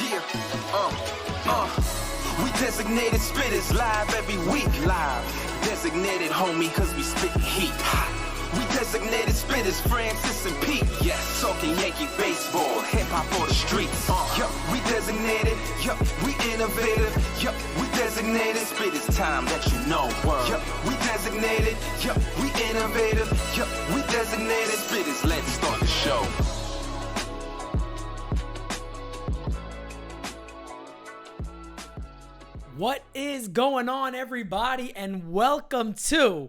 Yeah, we designated spitters live every week. Live, designated homie, cause we spit heat. We designated spitters, Francis and Pete. Yes, talking Yankee baseball, hip hop for the streets. Yup, we designated. Yup, we innovative. Yup, we designated. Spitters time that you know. Yup, we designated. Yup, we innovative. Yup, we designated. Spitters, let's start the show. What is going on, everybody, and welcome to,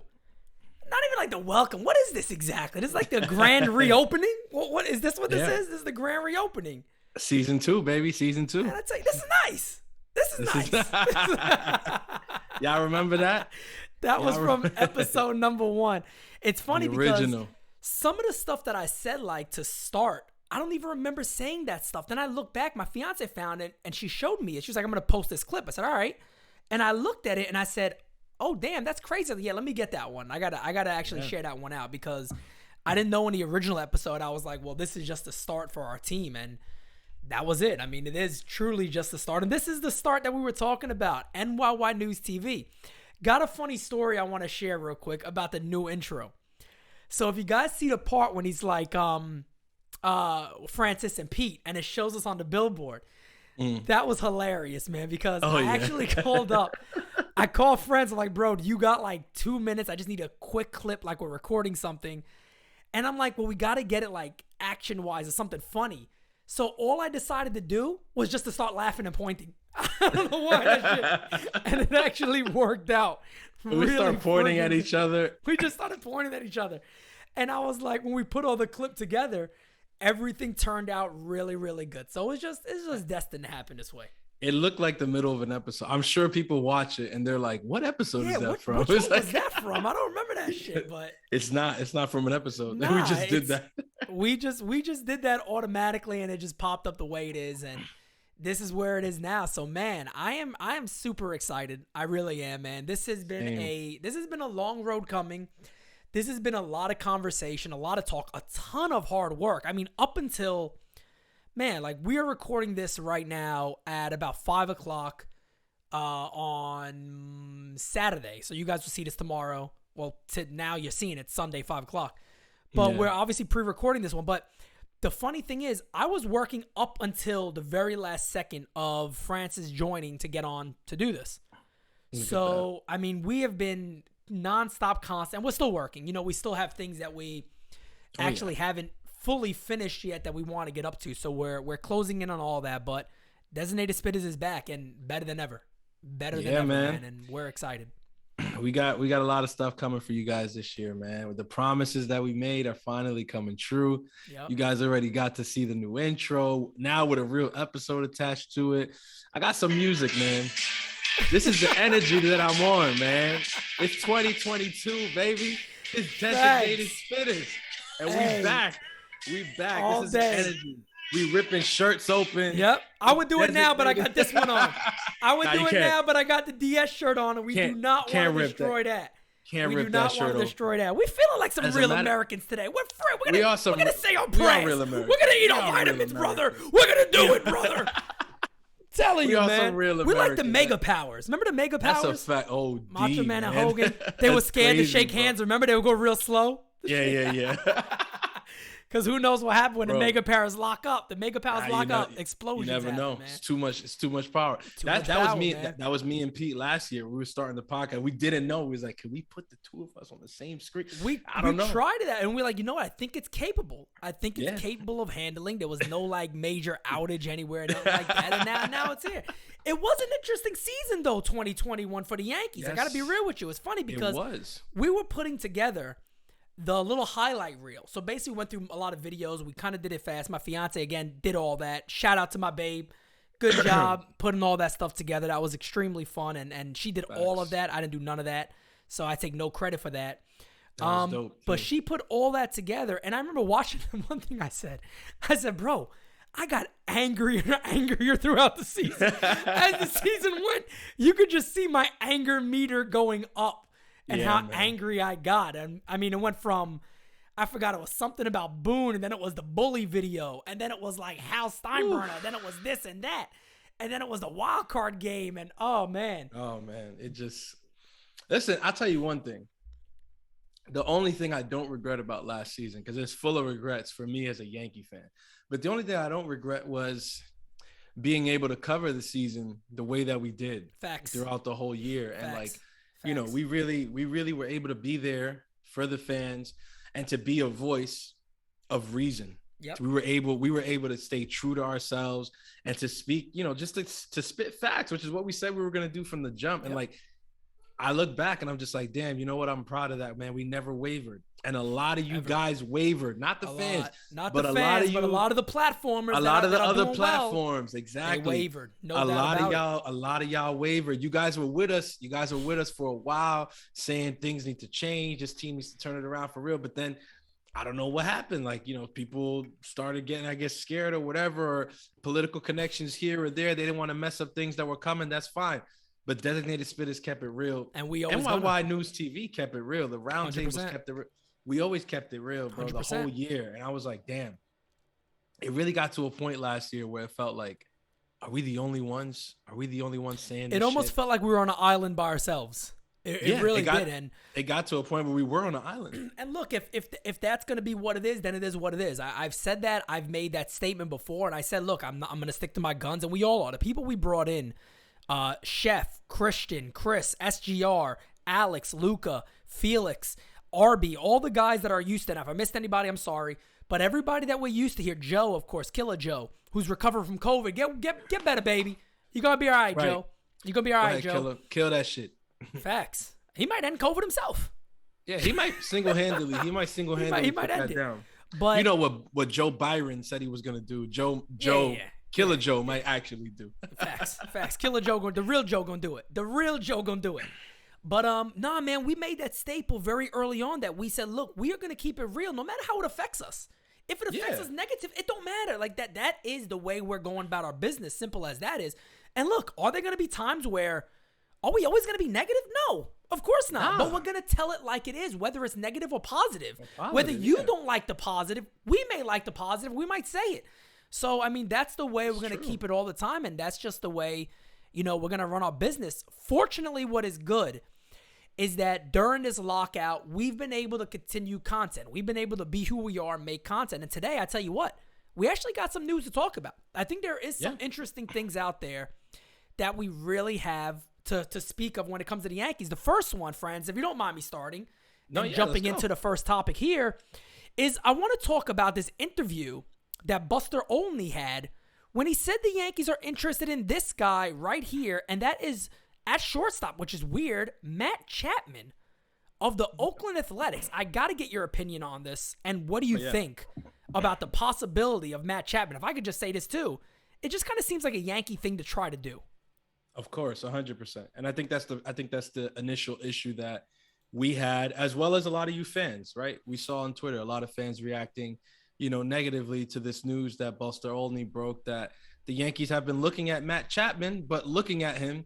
not even like the welcome, what is this exactly? This is like the grand reopening? What is this what this is? This is the grand reopening. Season 2, baby, season 2. Man, I tell you, this is nice. This is nice. Y'all remember that? That was from episode number 1. It's funny because some of the stuff that I said like to start, I don't even remember saying that stuff. Then I looked back, my fiance found it and she showed me it. She was like, I'm going to post this clip. I said, all right. And I looked at it and I said, oh, damn, that's crazy. Yeah, let me get that one. I gotta actually share that one out because I didn't know in the original episode. I was like, well, this is just a start for our team. And that was it. I mean, it is truly just a start. And this is the start that we were talking about. NyynewsTV. Got a funny story I want to share real quick about the new intro. So if you guys see the part when he's like, Francis and Pete, and it shows us on the billboard. That was hilarious, man, because I actually called up. I called friends. I'm like, bro, you got like 2 minutes? I just need a quick clip, like we're recording something. And I'm like, well, we got to get it like action-wise or something funny. So all I decided to do was just to start laughing and pointing. I don't know why that shit. And it actually worked out. We started pointing at each other. We just started pointing at each other. And I was like, when we put all the clip together, everything turned out really, really good. So it's just destined to happen this way. It looked like the middle of an episode. I'm sure people watch it and they're like, what episode is that from? What was that from? I don't remember that shit, but it's not from an episode. Nah, we just did that. we just did that automatically and it just popped up the way it is. And this is where it is now. So man, I am super excited. I really am, man. This has been a long road coming. This has been a lot of conversation, a lot of talk, a ton of hard work. I mean, up until, man, like we are recording this right now at about 5 o'clock on Saturday. So you guys will see this tomorrow. Well, now you're seeing it Sunday, 5 o'clock. But we're obviously pre-recording this one. But the funny thing is, I was working up until the very last second of Francis joining to get on to do this. So, I mean, we have been non-stop constant. We're still working. You know, we still have things that we actually haven't fully finished yet that we want to get up to. So we're closing in on all that. But Designated Spittaz is back and better than ever. Better than ever, man. And we're excited. We got a lot of stuff coming for you guys this year, man. The promises that we made are finally coming true. Yep. You guys already got to see the new intro. Now with a real episode attached to it. I got some music, man. This is the energy that I'm on, man. It's 2022, baby. It's Designated Spittaz. And we back. We back. All this is day. the energy. We ripping shirts open. Yep. I would do it now, but I got this one on. I would do it now, but I got the DS shirt on, and we do not want to destroy that. Can't rip that shirt off. We do not want to destroy that. We're feeling like some real Americans today. We're free. We're gonna say our prayers. We're gonna eat our vitamins, brother. We're gonna do it, brother. Telling you, man. We're like the mega powers. Remember the mega powers? That's a fact. Oh, Macho Man and Hogan. They were scared to shake hands. Remember, they would go real slow. Yeah. Because who knows what happened when the mega powers lock up? The mega powers lock up. Explosions. You never know. Man. It's too much power. That was me. That was me and Pete last year. We were starting the podcast. We didn't know. We was like, can we put the two of us on the same screen? I don't know. We tried that, and we're like, you know what? I think it's capable. I think it's capable of handling. There was no like major outage anywhere, nothing like that. And now it's here. It was an interesting season though, 2021 for the Yankees. I got to be real with you. It's funny because we were putting together the little highlight reel. So basically went through a lot of videos. We kind of did it fast. My fiance, again, did all that. Shout out to my babe. Good job putting all that stuff together. That was extremely fun. And she did all of that. I didn't do none of that. So I take no credit for that. That was dope, but she put all that together. And I remember watching one thing I said, bro, I got angrier and angrier throughout the season. As the season went, you could just see my anger meter going up. And how angry I got. And I mean, it went from, I forgot it was something about Boone, and then it was the bully video, and then it was like Hal Steinbrenner, then it was this and that, and then it was the wild card game, and oh man, it just listen. I'll tell you one thing. The only thing I don't regret about last season, because it's full of regrets for me as a Yankee fan, but the only thing I don't regret was being able to cover the season the way that we did throughout the whole year. And you know, we really were able to be there for the fans and to be a voice of reason. Yep. We were able to stay true to ourselves and to speak, you know, just to spit facts, which is what we said we were going to do from the jump. And like, I look back and I'm just like, damn, you know what? I'm proud of that, man. We never wavered. And a lot of you guys wavered, not the fans, but a lot of the platformers, a lot of the other platforms. Exactly. They wavered. A lot of y'all wavered. You guys were with us. You guys were with us for a while saying things need to change. This team needs to turn it around for real. But then I don't know what happened. Like, you know, people started getting, I guess, scared or whatever, or political connections here or there. They didn't want to mess up things that were coming. That's fine. But Designated Spittaz kept it real. And we always NyynewsTV kept it real. The roundtables kept it real. We always kept it real, bro, 100%. The whole year. And I was like, damn. It really got to a point last year where it felt like, are we the only ones? Are we the only ones saying this It almost shit? felt like we were on an island by ourselves. It really did. And it got to a point where we were on an island. And look, if that's going to be what it is, then it is what it is. I've said that. I've made that statement before. And I said, look, I'm going to stick to my guns. And we all are. The people we brought in, Chef, Christian, Chris, SGR, Alex, Luca, Felix, Arby, all the guys that are used to it. If I missed anybody, I'm sorry. But everybody that we used to hear, Joe, of course, Killer Joe, who's recovered from COVID. Get better, baby. You're going to be all right, Joe. You're going to be all right, Joe. Killer. Kill that shit. Facts. He might end COVID himself. Yeah, he might single-handedly. He might put that down. But you know what Joe Byron said he was going to do? Joe. Killer Joe might actually do. Facts. Killer Joe, the real Joe gonna do it. But nah, man, we made that staple very early on that we said, look, we are gonna keep it real, no matter how it affects us. If it affects us negative, it don't matter. Like that is the way we're going about our business. Simple as that is. And look, are there gonna be times where are we always gonna be negative? No, of course not. But we're gonna tell it like it is, whether it's negative or positive. Whether you don't like the positive, we may like the positive. We might say it. So, I mean, that's the way we're going to keep it all the time, and that's just the way, you know, we're going to run our business. Fortunately, what is good is that during this lockout, we've been able to continue content. We've been able to be who we are and make content. And today, I tell you what, we actually got some news to talk about. I think there is some interesting things out there that we really have to speak of when it comes to the Yankees. The first one, friends, if you don't mind me starting jumping into the first topic here, is I want to talk about this interview that Buster Olney had when he said the Yankees are interested in this guy right here, and that is at shortstop, which is weird, Matt Chapman of the Oakland Athletics. I got to get your opinion on this, and what do you think about the possibility of Matt Chapman? If I could just say this too, it just kind of seems like a Yankee thing to try to do. Of course, 100%. And I think that's the initial issue that we had, as well as a lot of you fans, right? We saw on Twitter a lot of fans reacting, you know, negatively to this news that Buster Olney broke, that the Yankees have been looking at Matt Chapman, but looking at him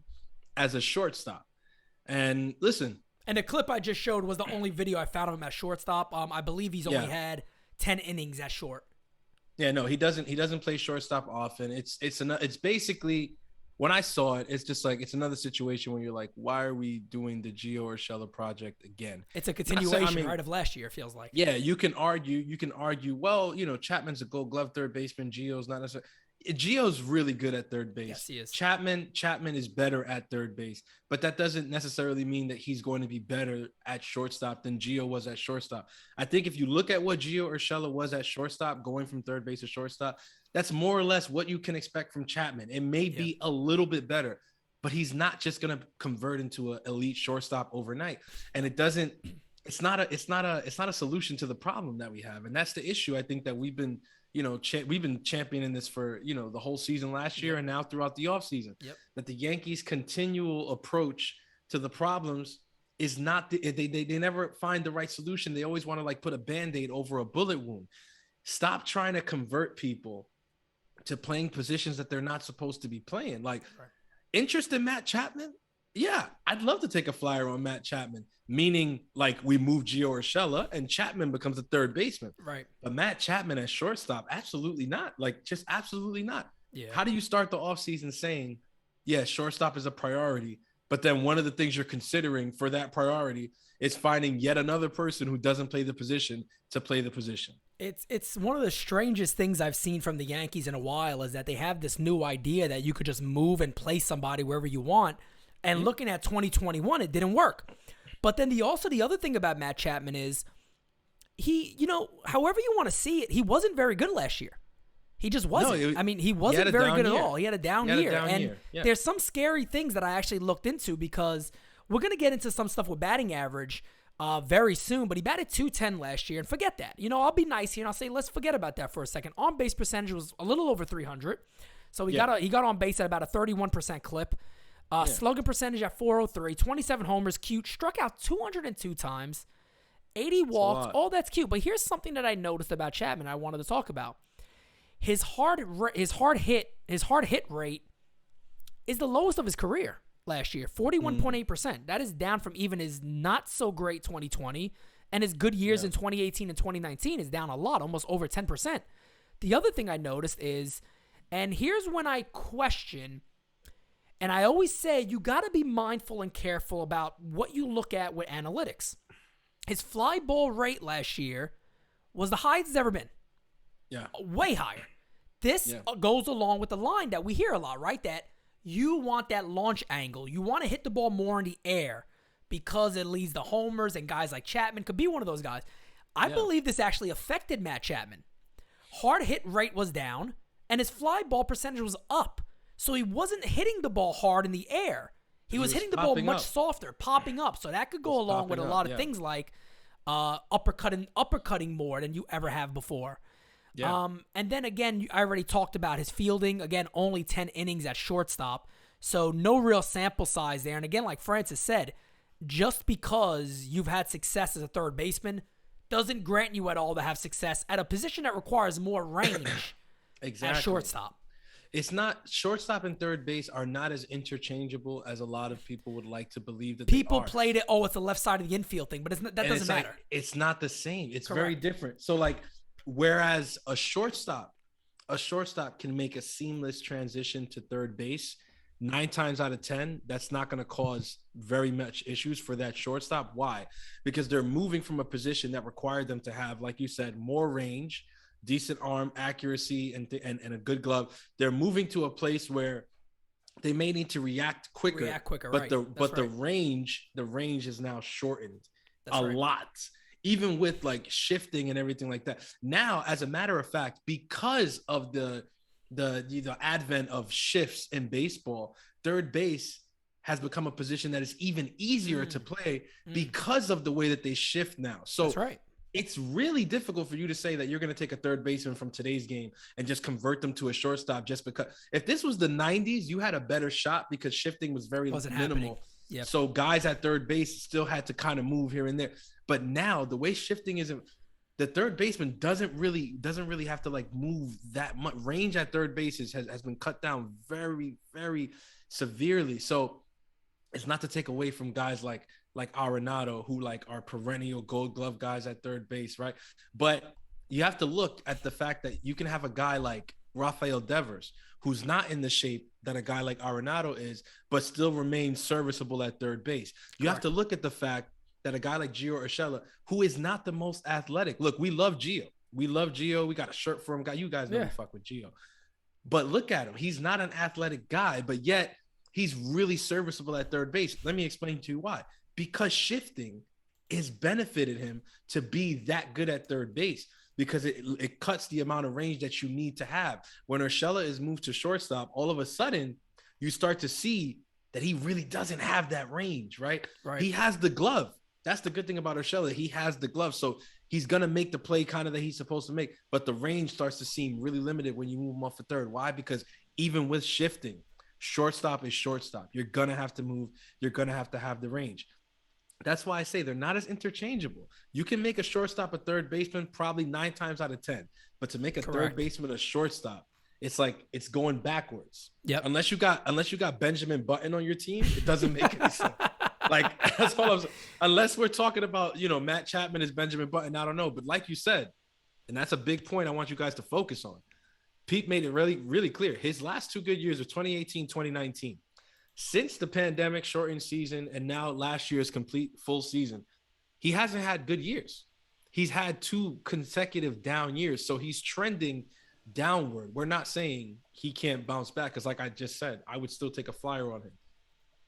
as a shortstop. And listen. And the clip I just showed was the only video I found of him at shortstop. I believe he's only had 10 innings at short. Yeah, no, he doesn't play shortstop often. It's basically, when I saw it, it's just like, it's another situation where you're like, why are we doing the Gio Urshela project again? It's a continuation, right, of last year, it feels like. Yeah, you can argue, well, you know, Chapman's a Gold Glove third baseman. Gio's not necessarily. Gio's really good at third base. Yes, he is. Chapman is better at third base, but that doesn't necessarily mean that he's going to be better at shortstop than Gio was at shortstop. I think if you look at what Gio Urshela was at shortstop, going from third base to shortstop, that's more or less what you can expect from Chapman. It may be a little bit better, but he's not just going to convert into an elite shortstop overnight. And it's not a solution to the problem that we have. And that's the issue. I think that we've been championing this for, you know, the whole season last year and now throughout the offseason. That the Yankees' continual approach to the problems is not they never find the right solution. They always want to like put a Band-Aid over a bullet wound. Stop trying to convert people to playing positions that they're not supposed to be playing. Like, interest in Matt Chapman Yeah, I'd love to take a flyer on Matt Chapman, meaning like we move Gio Urshela and Chapman becomes a third baseman. Right. But Matt Chapman as shortstop, absolutely not. Like, just absolutely not. Yeah. How do you start the offseason saying, yeah, shortstop is a priority, but then one of the things you're considering for that priority is finding yet another person who doesn't play the position to play the position? It's one of the strangest things I've seen from the Yankees in a while is that they have this new idea that you could just move and place somebody wherever you want. And looking at 2021, it didn't work. But then the other thing about Matt Chapman is he, however you want to see it, he wasn't very good last year. He just wasn't. No, he wasn't very good year. at all. He had a down year. There's some scary things that I actually looked into because we're going to get into some stuff with batting average very soon, but he batted .210 last year, and forget that. I'll be nice here, and I'll say let's forget about that for a second. On-base percentage was a little over 300, so he got on base at about a 31% clip. Slugging percentage at 403, 27 homers, cute. Struck out 202 times, 80 walks. All that's cute. But here's something that I noticed about Chapman I wanted to talk about. His hard hit rate is the lowest of his career last year, 41.8%. That is down from even his not so great 2020, and his good years in 2018 and 2019 is down a lot, almost over 10%. The other thing I noticed is, and here's when I question. And I always say you got to be mindful and careful about what you look at with analytics. His fly ball rate last year was the highest it's ever been. Yeah. Way higher. This goes along with the line that we hear a lot, right? That you want that launch angle. You want to hit the ball more in the air because it leads to homers, and guys like Chapman could be one of those guys. I believe this actually affected Matt Chapman. Hard hit rate was down, and his fly ball percentage was up. So he wasn't hitting the ball hard in the air. He was hitting the ball much softer, popping up. So that could go along with a lot of things like uppercutting more than you ever have before. Yeah. And then again, I already talked about his fielding. Again, only 10 innings at shortstop. So no real sample size there. And again, like Francis said, just because you've had success as a third baseman doesn't grant you at all to have success at a position that requires more range at shortstop. It's not, shortstop and third base are not as interchangeable as a lot of people would like to believe that people they are. Played it. Oh, it's the left side of the infield thing, but that doesn't matter. Like, it's not the same. It's Correct. Very different. So like, whereas a shortstop can make a seamless transition to third base 9 times out of 10, that's not going to cause very much issues for that shortstop. Why? Because they're moving from a position that required them to have, like you said, more range, decent arm accuracy, and a good glove. They're moving to a place where they may need to react quicker, but the range is now shortened a lot, even with like shifting and everything like that. Now, as a matter of fact, because of the advent of shifts in baseball, third base has become a position that is even easier to play because of the way that they shift now. So that's right. It's really difficult for you to say that you're going to take a third baseman from today's game and just convert them to a shortstop just because. If this was the 90s, you had a better shot because shifting was very minimal. Yep. So guys at third base still had to kind of move here and there. But now the way shifting isn't, the third baseman doesn't really have to like move that much. Range at third base has been cut down very, very severely. So it's not to take away from guys like Arenado, who like are perennial Gold Glove guys at third base, right? But you have to look at the fact that you can have a guy like Rafael Devers, who's not in the shape that a guy like Arenado is, but still remains serviceable at third base. You have to look at the fact that a guy like Gio Urshela, who is not the most athletic. Look, we love Gio. We got a shirt for him. You guys know we fuck with Gio. But look at him. He's not an athletic guy, but yet he's really serviceable at third base. Let me explain to you why. Because shifting has benefited him to be that good at third base, because it cuts the amount of range that you need to have. When Urshela is moved to shortstop, all of a sudden you start to see that he really doesn't have that range, right? He has the glove. That's the good thing about Urshela. He has the glove. So he's going to make the play kind of that he's supposed to make, but the range starts to seem really limited when you move him off the third. Why? Because even with shifting, shortstop is shortstop. You're going to have to move. You're going to have the range. That's why I say they're not as interchangeable. You can make a shortstop a third baseman probably 9 times out of 10, but to make a third baseman a shortstop, it's like it's going backwards. Yep. Unless you got Benjamin Button on your team, it doesn't make any sense. Like that's all I'm saying. Unless we're talking about, Matt Chapman is Benjamin Button, I don't know. But like you said, and that's a big point I want you guys to focus on. Pete made it really, really clear. His last 2 good years are 2018, 2019. Since the pandemic shortened season and now last year's complete full season, he hasn't had good years. He's had 2 consecutive down years. So he's trending downward. We're not saying he can't bounce back because, like I just said, I would still take a flyer on him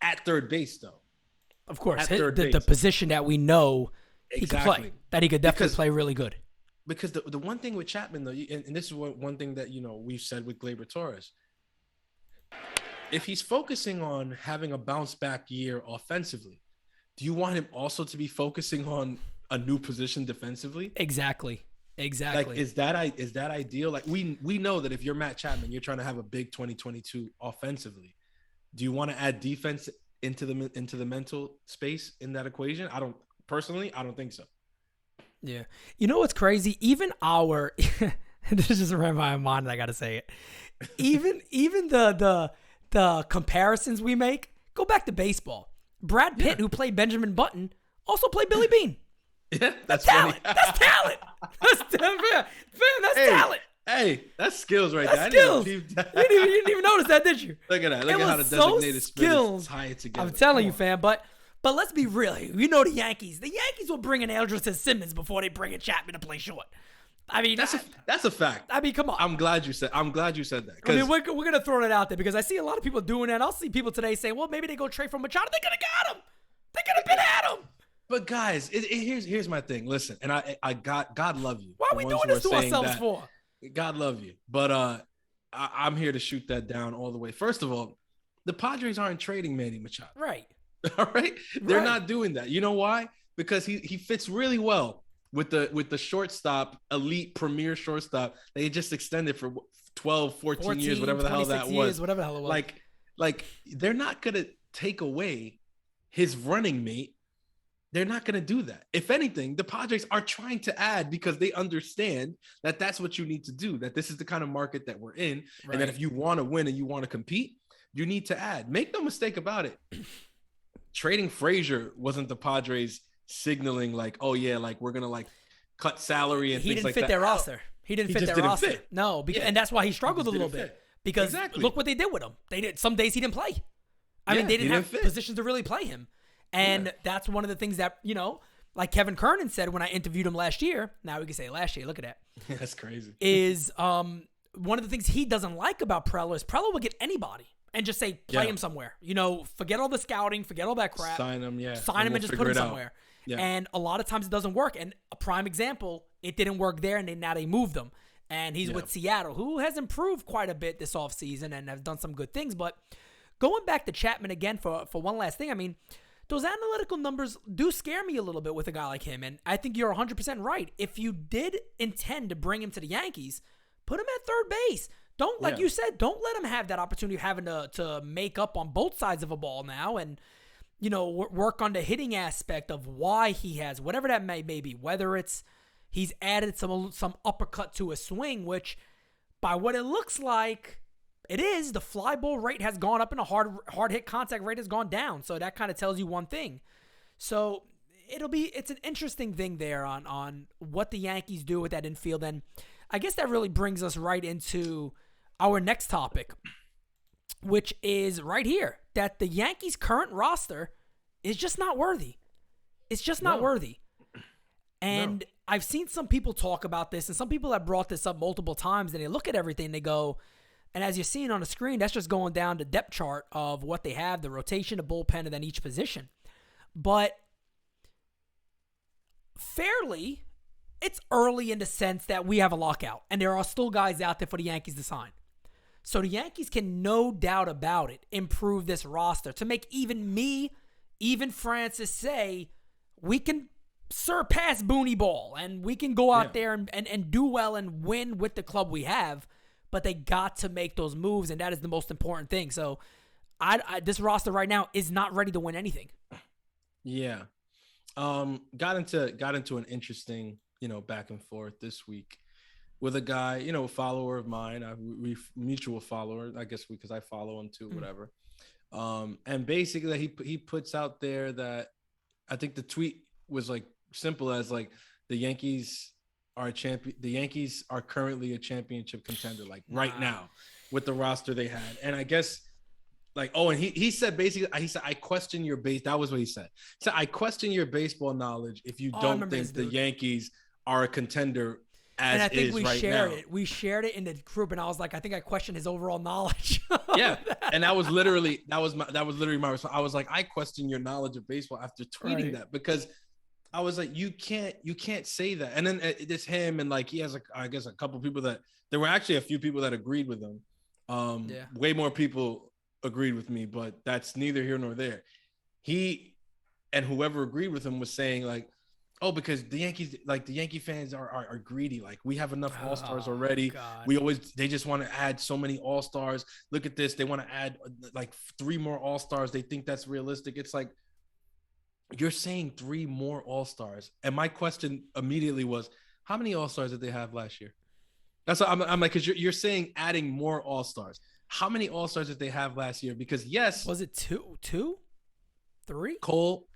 at third base, though. Of course, the position that we know he could play, that he could definitely play really good. Because the one thing with Chapman, though, and this is one thing that, we've said with Gleyber Torres, if he's focusing on having a bounce back year offensively, do you want him also to be focusing on a new position defensively? Exactly. Like, is that ideal? Like, we know that if you're Matt Chapman, you're trying to have a big 2022 offensively. Do you want to add defense into the mental space in that equation? I don't think so. Yeah. You know what's crazy? Even our this just ran by my mind and I gotta say it. Even the comparisons we make, go back to baseball. Brad Pitt, who played Benjamin Button, also played Billy Bean. Yeah, that's talent. Funny. That's talent. That's talent. Hey, that's skills right there. Skills. You didn't even notice that, did you? Look at that. Look at how the designated skills tie it together. I'm telling you, fam. But let's be real. You know the Yankees. The Yankees will bring in Eldridge Simmons before they bring in Chapman to play short. I mean, that's a fact. I mean, come on. I'm glad you said that. I mean, we're gonna throw that out there because I see a lot of people doing that. I'll see people today saying, "Well, maybe they go trade for Machado. They could have got him. They could have been at him." But guys, here's my thing. Listen, and I God love you. Why are we doing this to ourselves for? God love you. But I'm here to shoot that down all the way. First of all, the Padres aren't trading Manny Machado. Right. All right. They're not doing that. You know why? Because he fits really well with the shortstop, elite premier shortstop. They just extended for 12, 14 years, whatever the hell that was. Whatever the hell it was. Like they're not gonna take away his running mate. They're not going to do that. If anything, the Padres are trying to add because they understand that that's what you need to do, that this is the kind of market that we're in, and that if you want to win and you want to compete, you need to add. Make no mistake about it. Trading Frazier wasn't the Padres signaling like, oh, yeah, like we're going to like cut salary and things like that. He didn't fit their roster. He didn't fit their roster. Fit. No, and that's why he struggled a little bit. Because look what they did with him. Some days he didn't play. I mean, they didn't have positions to really play him. And that's one of the things that, like Kevin Kernan said when I interviewed him last year. Now we can say last year. Look at that. That's crazy. Is one of the things he doesn't like about Preller is Preller will get anybody and just say, play him somewhere. Forget all the scouting, forget all that crap. Sign him, Sign him and just put him somewhere. Yeah. And a lot of times it doesn't work. And a prime example, it didn't work there, and now they moved him. And he's with Seattle, who has improved quite a bit this offseason and has done some good things. But going back to Chapman again for one last thing, I mean, those analytical numbers do scare me a little bit with a guy like him. And I think you're 100% right. If you did intend to bring him to the Yankees, put him at third base. Don't, like you said, don't let him have that opportunity of having to make up on both sides of a ball now and, work on the hitting aspect of why he has, whatever that may be, whether it's he's added some uppercut to a swing, which by what it looks like, it is. The fly ball rate has gone up and the hard hit contact rate has gone down. So that kind of tells you one thing. So it's an interesting thing there on what the Yankees do with that infield. And I guess that really brings us right into our next topic, which is right here, that the Yankees' current roster is just not worthy. It's just not worthy. And I've seen some people talk about this, and some people have brought this up multiple times, and they look at everything and they go, and as you're seeing on the screen, that's just going down the depth chart of what they have, the rotation, the bullpen, and then each position. But fairly, it's early in the sense that we have a lockout, and there are still guys out there for the Yankees to sign. So the Yankees can, no doubt about it, improve this roster to make even me, even Francis say, we can surpass Booney Ball, and we can go out there and do well and win with the club we have. But they got to make those moves, and that is the most important thing. So this roster right now is not ready to win anything. Yeah. Got into an interesting, back and forth this week. with a guy, you know, a follower of mine, we mutual follower, I guess, because I follow him too, whatever. And basically he puts out there that I think the tweet was like simple as like the Yankees are a champion. The Yankees are currently a championship contender, like right now with the roster they had. And I guess like, oh, and he said basically, he said, I question your base. That was what he said. So I question your baseball knowledge if you don't think the Yankees are a contender. And I think we shared it. We shared it in the group, and I was like, I think I questioned his overall knowledge. Yeah, and that was literally my response. I was like, I question your knowledge of baseball after tweeting that, because I was like, you can't say that. And then it's him, and like he has I guess a couple people that there were actually a few people that agreed with him. Way more people agreed with me, but that's neither here nor there. He and whoever agreed with him was saying like, oh, because the Yankees, like the Yankee fans are greedy. Like we have enough all-stars already. God. They just want to add so many all-stars. Look at this. They want to add like 3 more all-stars. They think that's realistic. It's like, you're saying 3 more all-stars. And my question immediately was, how many all-stars did they have last year? That's what I'm like, because you're saying adding more all-stars. How many all-stars did they have last year? Because yes. Was it 2? 3? Cole,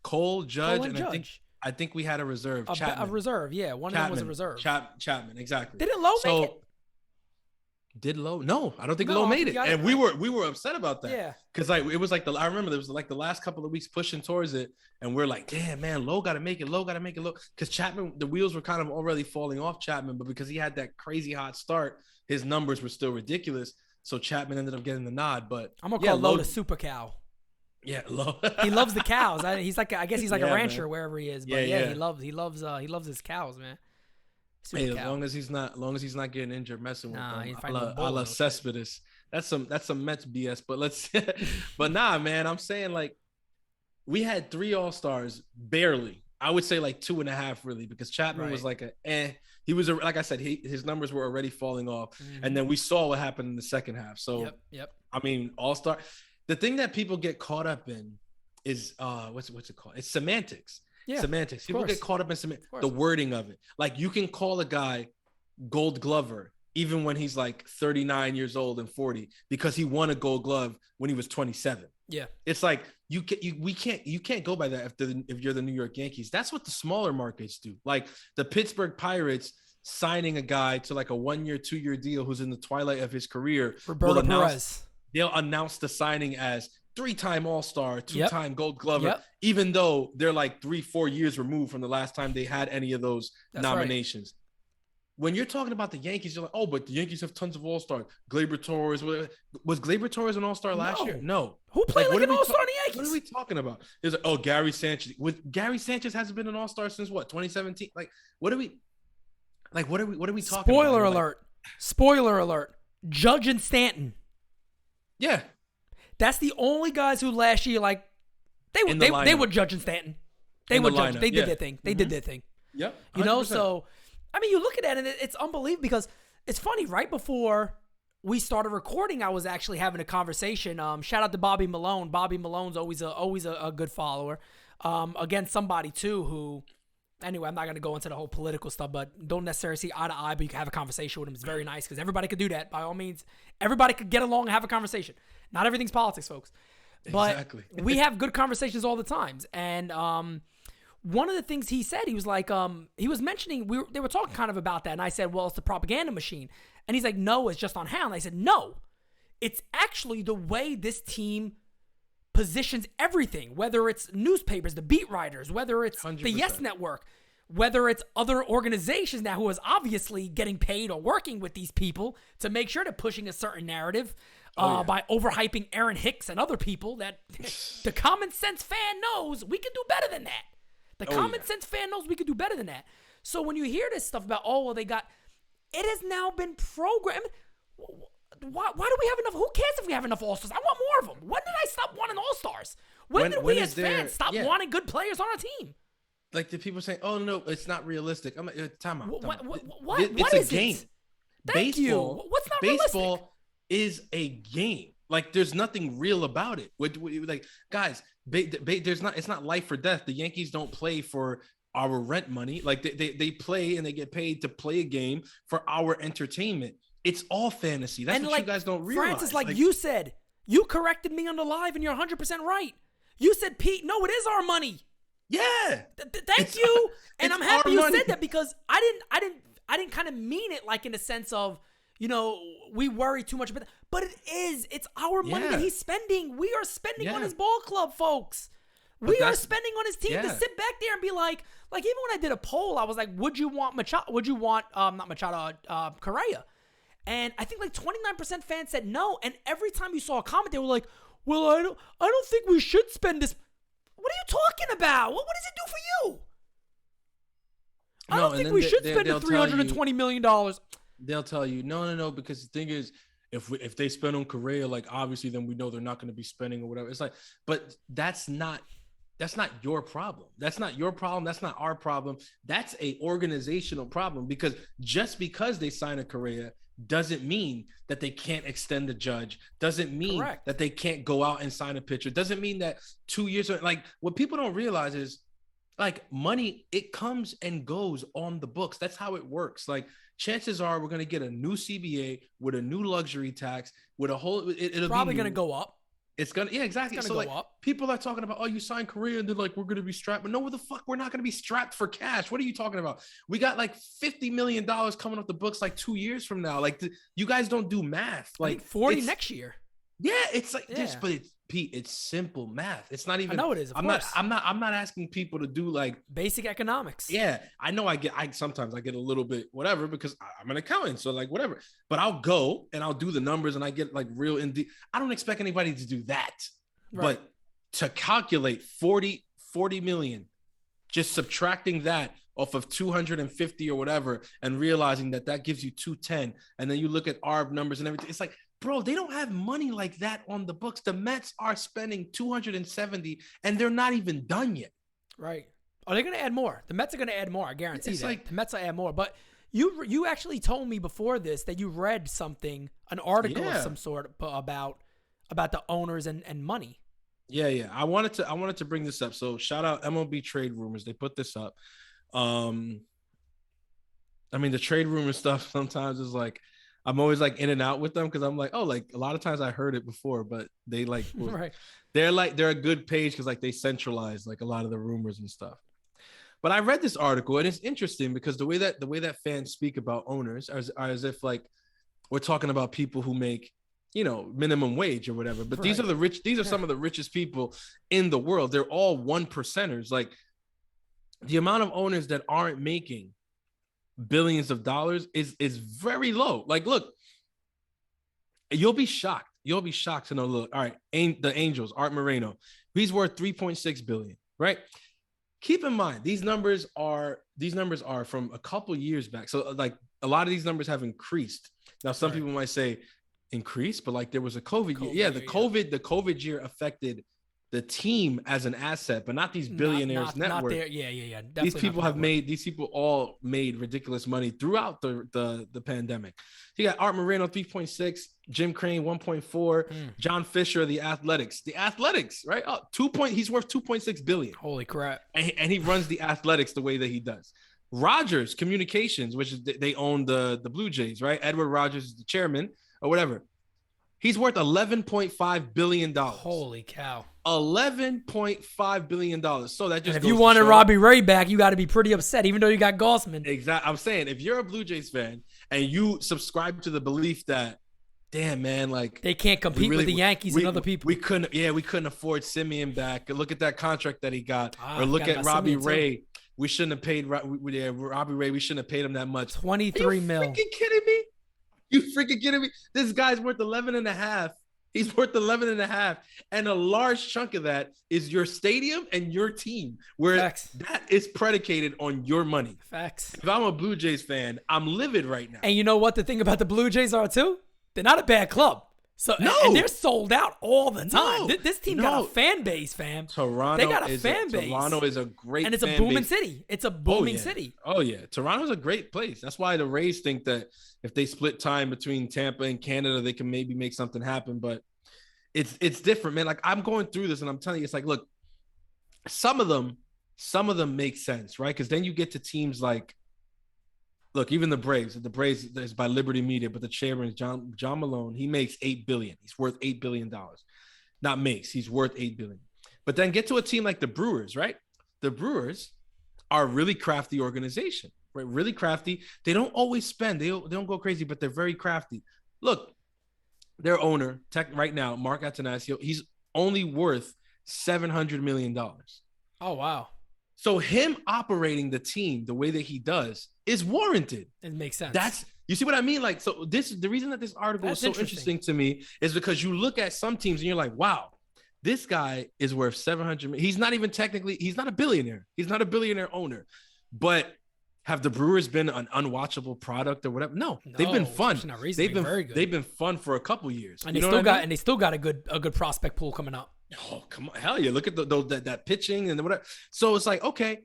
Judge, and Judge. I think we had a reserve. A reserve, yeah. One of them was a reserve. Chapman, exactly. Didn't Lowe make it? Did Lowe? No, I don't think Lowe made it. And we were upset about that. Yeah. Because like it was like I remember there was like the last couple of weeks pushing towards it, and we're like, damn man, Lowe got to make it. Lowe. Because Chapman, the wheels were kind of already falling off Chapman, but because he had that crazy hot start, his numbers were still ridiculous. So Chapman ended up getting the nod. But I'm gonna call Lowe the super cow. Yeah, Lowe. He loves the cows. He's like, I guess he's like a rancher wherever he is. But he loves his cows, man. Super cow. As long as he's not getting injured, messing with them. A la Spittaz. That's some Mets BS. But but nah, man. I'm saying like we had 3 all-stars barely. I would say like 2.5 really, because Chapman was like he was like I said, his numbers were already falling off, and then we saw what happened in the second half. So yep. I mean, all-star. The thing that people get caught up in is what's it called? It's semantics. Yeah, semantics. People get caught up in the wording of it. Like you can call a guy Gold Glover even when he's like 39 years old and 40 because he won a Gold Glove when he was 27. Yeah, it's like you can't go by that if you're the New York Yankees. That's what the smaller markets do. Like the Pittsburgh Pirates signing a guy to like a 1-year, 2-year deal who's in the twilight of his career. Roberto Perez. They'll announce the signing as 3-time All-Star, 2-time Gold Glover, even though they're like 3-4 years removed from the last time they had any of those nominations. Right. When you're talking about the Yankees, you're like, oh, but the Yankees have tons of All-Stars. Gleyber Torres, was Gleyber Torres an All-Star last year? No. Who played like an All-Star in the Yankees? What are we talking about? It's like, oh, Gary Sanchez. Gary Sanchez hasn't been an All-Star since what, 2017? Like, what are we talking about? Spoiler alert. Judge and Stanton. Yeah, that's the only guys who last year like they were Judge and Stanton. They were Judge. They did their thing. They did their thing. Yep. 100%. You know, so I mean, you look at it and it's unbelievable because it's funny. Right before we started recording, I was actually having a conversation. Shout out to Bobby Malone. Bobby Malone's always a good follower. Again, somebody too who. Anyway, I'm not going to go into the whole political stuff, but don't necessarily see eye to eye, but you can have a conversation with him. It's very nice because everybody could do that. By all means, everybody could get along and have a conversation. Not everything's politics, folks. But exactly. We have good conversations all the times. And one of the things he said, he was like, he was mentioning, they were talking kind of about that. And I said, well, it's the propaganda machine. And he's like, no, it's just on Hound. I said, no, it's actually the way this team positions everything, whether it's newspapers, the beat writers, whether it's 100%. The Yes Network, whether it's other organizations now who is obviously getting paid or working with these people to make sure they're pushing a certain narrative by overhyping Aaron Hicks and other people that the common sense fan knows we can do better than that. The common sense fan knows we can do better than that. So when you hear this stuff about, it has now been programmed. Why do we have enough? Who cares if we have enough All-Stars? I want more of them. When did I stop wanting All-Stars? When did we as fans stop wanting good players on our team? Like the people saying, oh, no, it's not realistic. I'm like, time out. What it's is a game. Thank you. What's not realistic? Baseball is a game. Like, there's nothing real about it. Like, guys, it's not life or death. The Yankees don't play for our rent money. Like they play and they get paid to play a game for our entertainment. It's all fantasy. That's what you guys don't realize. Francis, like you said, you corrected me on the live, and you're 100% right. You said, Pete, no, it is our money. Yeah. Thank you. And I'm happy you said that, because I didn't kind of mean it like in the sense of, we worry too much about that. But it is. It's our money that he's spending. We are spending on his ball club, folks. We are spending on his team to sit back there and be like even when I did a poll, I was like, would you want Machado? Would you want not Machado, Correa? And I think like 29% fans said no. And every time you saw a comment, they were like, well, I don't think we should spend this. What are you talking about? What does it do for you? I don't think we should spend $320 million. They'll tell you, no, because the thing is, if they spend on Correa, like obviously then we know they're not going to be spending or whatever. It's like, but that's not your problem. That's not your problem. That's not our problem. That's a organizational problem, because just because they sign a Correa doesn't mean that they can't extend the Judge, doesn't mean that they can't go out and sign a pitcher, doesn't mean that 2 years, like what people don't realize is like money, it comes and goes on the books. That's how it works. Like chances are we're going to get a new CBA with a new luxury tax with a whole, it'll probably going to go up. It's gonna, exactly. It's so gonna like, go up. people are talking about, oh, you signed Correa and then like we're gonna be strapped. But no, what the fuck? We're not gonna be strapped for cash. What are you talking about? We got like $50 million coming off the books like 2 years from now. Like you guys don't do math. Like 40 next year. Yeah, it's like this, but it's Pete. It's simple math. It's not even. I know it is. I'm not asking people to do like basic economics. Yeah, I know. Sometimes I get a little bit whatever because I'm an accountant, so like whatever. But I'll go and I'll do the numbers and I get like real in deep. I don't expect anybody to do that. Right. But to calculate 40 million, just subtracting that off of 250 or whatever, and realizing that gives you 210, and then you look at ARB numbers and everything, it's like, bro, they don't have money like that on the books. The Mets are spending 270, and they're not even done yet. Right? Are they going to add more? The Mets are going to add more. I guarantee that. Like, the Mets will add more. But you actually told me before this that you read something, an article of some sort about the owners and money. Yeah. I wanted to bring this up. So shout out MLB Trade Rumors. They put this up. I mean, the trade rumor stuff sometimes is like, I'm always like in and out with them because I'm like, oh, like a lot of times I heard it before, but they like, they're a good page because like they centralize like a lot of the rumors and stuff. But I read this article and it's interesting because the way that fans speak about owners are as if like we're talking about people who make, minimum wage or whatever. But these are the rich. These are some of the richest people in the world. They're all 1%ers. Like the amount of owners that aren't making billions of dollars is very low. Like, look, you'll be shocked. You'll be shocked to know. Look, all right, the Angels, Art Moreno, he's worth $3.6 billion, right? Keep in mind, these numbers are from a couple years back. So like a lot of these numbers have increased. Now, some people might say increased, but like there was a COVID year. Yeah, the COVID year affected the team as an asset, but not these billionaires network. Yeah. These people all made ridiculous money throughout the pandemic. You got Art Moreno 3.6, Jim Crane 1.4, John Fisher, the Athletics, right? Oh, he's worth 2.6 billion. Holy crap. And he runs the Athletics the way that he does. Rogers Communications, which is they own the Blue Jays, right? Edward Rogers is the chairman or whatever. He's worth $11.5 billion. Holy cow. $11.5 billion. So that just if you wanted Robbie Ray back, you got to be pretty upset, even though you got Gossman. Exactly. I'm saying if you're a Blue Jays fan and you subscribe to the belief that, damn man, like they can't compete with the Yankees and other people. We couldn't afford Simeon back. Look at that contract that he got. Or look at Robbie Ray. Too. We shouldn't have paid Robbie Ray. We shouldn't have paid him that much. $23 million. Freaking kidding me? You freaking kidding me? This guy's worth 11.5. He's worth 11.5. And a large chunk of that is your stadium and your team, where that is predicated on your money. Facts. If I'm a Blue Jays fan, I'm livid right now. And you know what the thing about the Blue Jays are too? They're not a bad club. So and they're sold out all the time. This team got a fan base, fam. Toronto is a great and it's a booming city. It's a booming city. Oh yeah, Toronto's a great place. That's why the Rays think that if they split time between Tampa and Canada, they can maybe make something happen. But it's different, man. Like I'm going through this and I'm telling you, it's like, look, some of them some of them make sense, right? Because then you get to teams like, look, even the Braves is by Liberty Media, but the chairman is John Malone. He makes $8 billion. He's worth $8 billion. Not makes, he's worth $8 billion. But then get to a team like the Brewers, right? The Brewers are a really crafty organization, right? Really crafty. They don't always spend. They don't go crazy, but they're very crafty. Look, their owner, right now, Mark Attanasio, he's only worth $700 million. Oh, wow. So him operating the team the way that he does is warranted. It makes sense. You see what I mean? Like, so the reason that this article is so interesting to me is because you look at some teams and you're like, wow, this guy is worth 700 million. He's not even technically, he's not a billionaire. He's not a billionaire owner. But have the Brewers been an unwatchable product or whatever? No, they've been fun. They've been fun for a couple years. And they still got a good prospect pool coming up. Oh, come on. Hell yeah. Look at that pitching and whatever. So it's like, okay,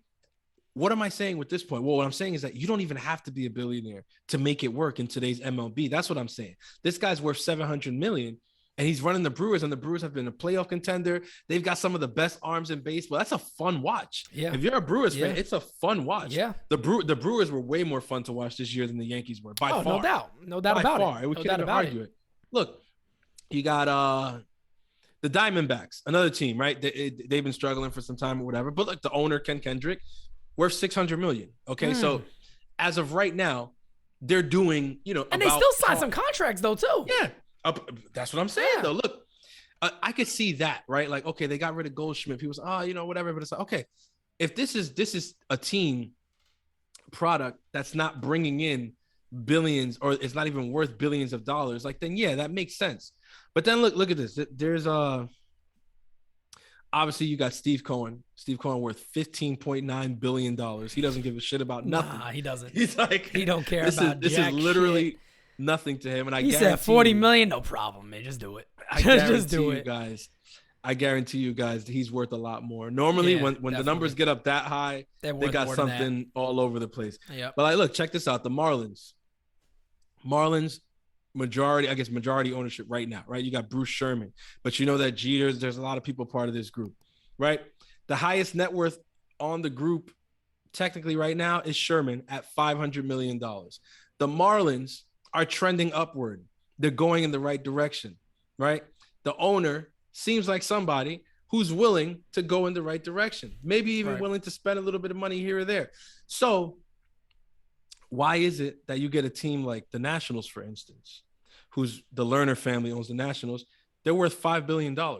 what am I saying with this point? Well, what I'm saying is that you don't even have to be a billionaire to make it work in today's MLB. That's what I'm saying. This guy's worth $700 million and he's running the Brewers, and the Brewers have been a playoff contender. They've got some of the best arms in baseball. That's a fun watch. Yeah. If you're a Brewers fan, it's a fun watch. Yeah. The Brewers were way more fun to watch this year than the Yankees were by far. No doubt. No doubt about it. We can't even argue it. Look, you got the Diamondbacks, another team, right? They've been struggling for some time or whatever. But look, the owner, Ken Kendrick, worth $600 million. Okay, so as of right now, they're doing, and they still signed some contracts though too. Yeah, that's what I'm saying though. Look, I could see that, right? Like, okay, they got rid of Goldschmidt. People say, whatever. But it's like, okay, if this is a team product that's not bringing in billions, or it's not even worth billions of dollars, like, then yeah, that makes sense. But then look at this. There's obviously you got Steve Cohen. Steve Cohen worth $15.9 billion. He doesn't give a shit about nothing. Nah, he doesn't. He's like, he don't care about this is literally nothing to him. And he said $40 million, no problem, man. Just do it. Just do it, guys. I guarantee you guys, he's worth a lot more. Normally, when the numbers get up that high, they got something all over the place. Yep. But look, check this out. The Marlins. Majority ownership right now, right? You got Bruce Sherman, but you know that Jeter's, there's a lot of people part of this group, right? The highest net worth on the group technically right now is Sherman at $500 million. The Marlins are trending upward. They're going in the right direction, right? The owner seems like somebody who's willing to go in the right direction, maybe even willing to spend a little bit of money here or there. So why is it that you get a team like the Nationals, for instance, who's the Lerner family owns the Nationals? They're worth $5 billion. They're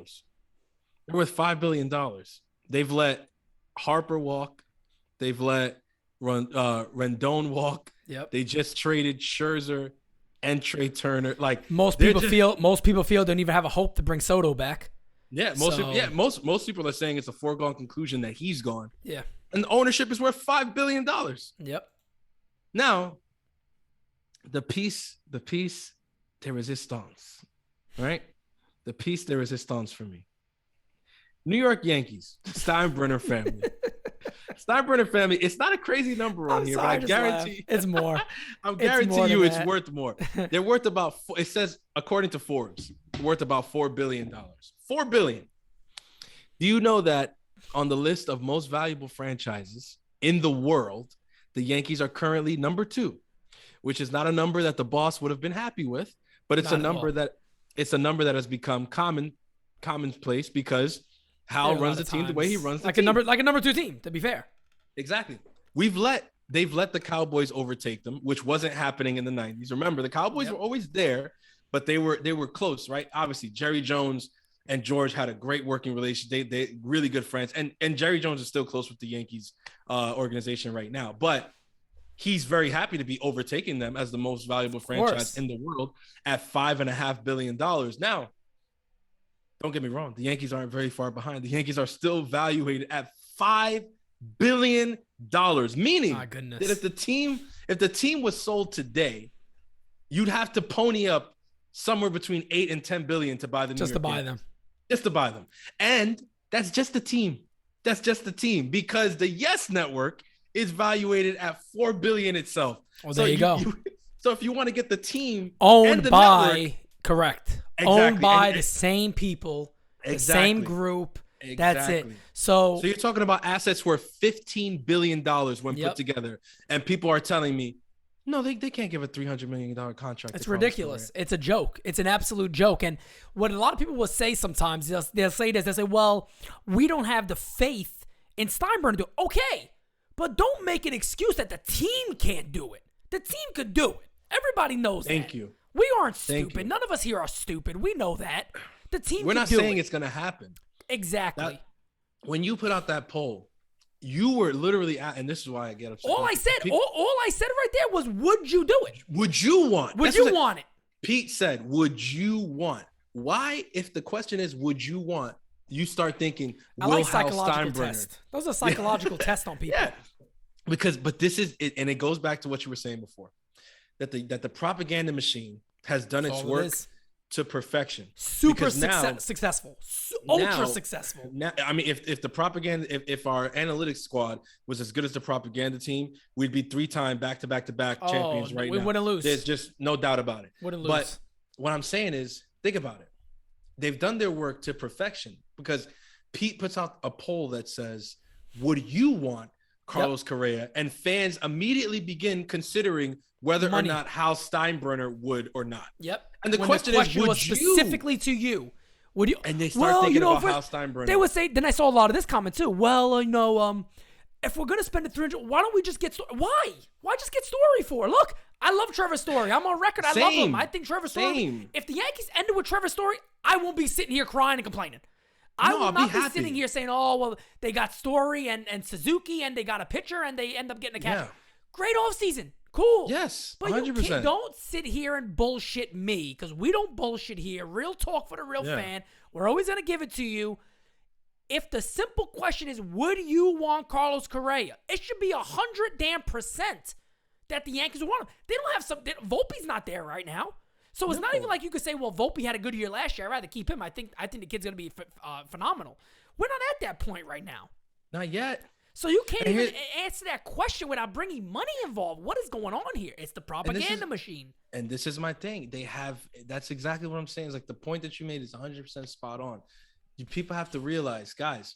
worth $5 billion. They've let Harper walk. They've let Rendon walk. Yep. They just traded Scherzer and Trey Turner. Like, most people feel they don't even have a hope to bring Soto back. Yeah, most people are saying it's a foregone conclusion that he's gone. Yeah. And the ownership is worth $5 billion. Yep. Now, the piece de resistance, right? The piece de resistance for me. New York Yankees, Steinbrenner family. Steinbrenner family, it's not a crazy number on here, but I guarantee it's more. I'm guaranteeing you it's worth more. They're worth about, it says, according to Forbes, worth about $4 billion. $4 billion. Do you know that on the list of most valuable franchises in the world, the Yankees are currently number 2, which is not a number that the boss would have been happy with, but it's a number that has become commonplace because Hal runs the team the way he runs the team. Like a number 2 team, to be fair. Exactly. They've let the Cowboys overtake them, which wasn't happening in the 90s. Remember, the Cowboys were always there, but they were close, right? Obviously, Jerry Jones and George had a great working relationship. They really good friends. And Jerry Jones is still close with the Yankees organization right now. But he's very happy to be overtaking them as the most valuable franchise in the world at $5.5 billion. Now, don't get me wrong. The Yankees aren't very far behind. The Yankees are still valuated at $5 billion, meaning that if the team was sold today, you'd have to pony up somewhere between 8 and 10 billion to buy the Just to buy them. And that's just the team. Because the Yes Network is valuated at $4 billion itself. Well, there you go. So if you want to get the team owned by network, correct. Exactly. Owned by the same people, the same group, Exactly. That's it. So you're talking about assets worth $15 billion when put together. And people are telling me, no, they can't give a $300 million contract. It's ridiculous. It's a joke. It's an absolute joke. And what a lot of people will say sometimes, they'll say this. They'll say, well, we don't have the faith in Steinbrenner to do it. Okay, but don't make an excuse that the team can't do it. The team could do it. Everybody knows that. Thank you. We aren't stupid. None of us here are stupid. We know that. The team We're can not do saying it. it's going to happen. Exactly. When you put out that poll, you were literally at, and this is why I get upset. All I said right there was, would you do it? Would you want? Would you want it? Pete said, would you want? Why, if the question is, would you want, you start thinking, I like psychological tests. Those are psychological tests on people. Yeah. But this is it, and it goes back to what you were saying before, that the propaganda machine has done its work to perfection. Super successful. Ultra successful. Now, I mean, if the propaganda, if our analytics squad was as good as the propaganda team, we'd be 3-time back-to-back champions right now. We wouldn't lose. There's just no doubt about it. Wouldn't lose. But what I'm saying is, think about it. They've done their work to perfection, because Pete puts out a poll that says, would you want Carlos Correa? And fans immediately begin considering whether or not Hal Steinbrenner would or not. Yep. And the question is, would was specifically to you? Would you? And they start thinking about Hal Steinbrenner. They would say. Then I saw a lot of this comment too. Well, if we're gonna spend the $300, why don't we just get Story? Why? Why just get Story for? Look, I love Trevor Story. I'm on record. I love him. I think Trevor Story. If the Yankees ended with Trevor Story, I won't be sitting here crying and complaining. I will not be sitting here saying, oh, well, they got Story and Suzuki and they got a pitcher and they end up getting a catcher. Yeah. Great offseason. Cool. Yes, 100%. But you don't sit here and bullshit me, because we don't bullshit here. Real talk for the real fan. We're always going to give it to you. If the simple question is, would you want Carlos Correa? It should be 100% that the Yankees would want him. They don't have Volpe's not there right now. So it's not even like you could say, well, Volpe had a good year last year. I'd rather keep him. I think the kid's going to be phenomenal. We're not at that point right now. Not yet. So you can't even answer that question without bringing money involved. What is going on here? It's the propaganda machine. And this is my thing. That's exactly what I'm saying. It's like the point that you made is 100% spot on. People have to realize, guys,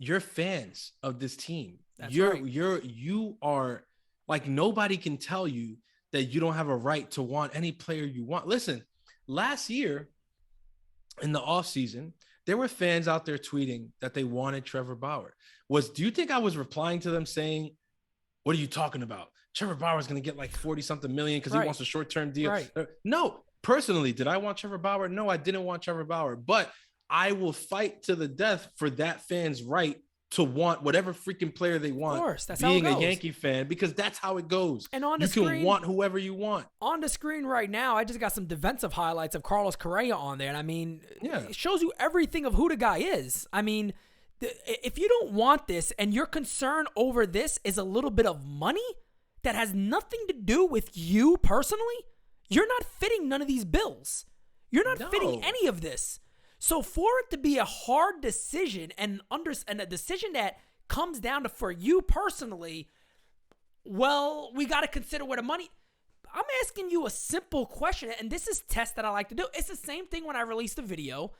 you're fans of this team. You are like, nobody can tell you that you don't have a right to want any player you want. Listen, last year in the offseason, there were fans out there tweeting that they wanted Trevor Bauer. Do you think I was replying to them saying, what are you talking about? Trevor Bauer is going to get like 40-something million because he wants a short-term deal. Right. No, personally, did I want Trevor Bauer? No, I didn't want Trevor Bauer, but I will fight to the death for that fan's right to want whatever freaking player they want. Of course, that's being how it goes. A Yankee fan, because that's how it goes. And on the you screen, can want whoever you want. On the screen right now, I just got some defensive highlights of Carlos Correa on there. And I mean, it shows you everything of who the guy is. I mean, if you don't want this and your concern over this is a little bit of money that has nothing to do with you personally, you're not fitting none of these bills. You're not fitting any of this. So for it to be a hard decision and a decision that comes down to, for you personally, well, we got to consider where the money. I'm asking you a simple question, and this is test that I like to do. It's the same thing when I released the video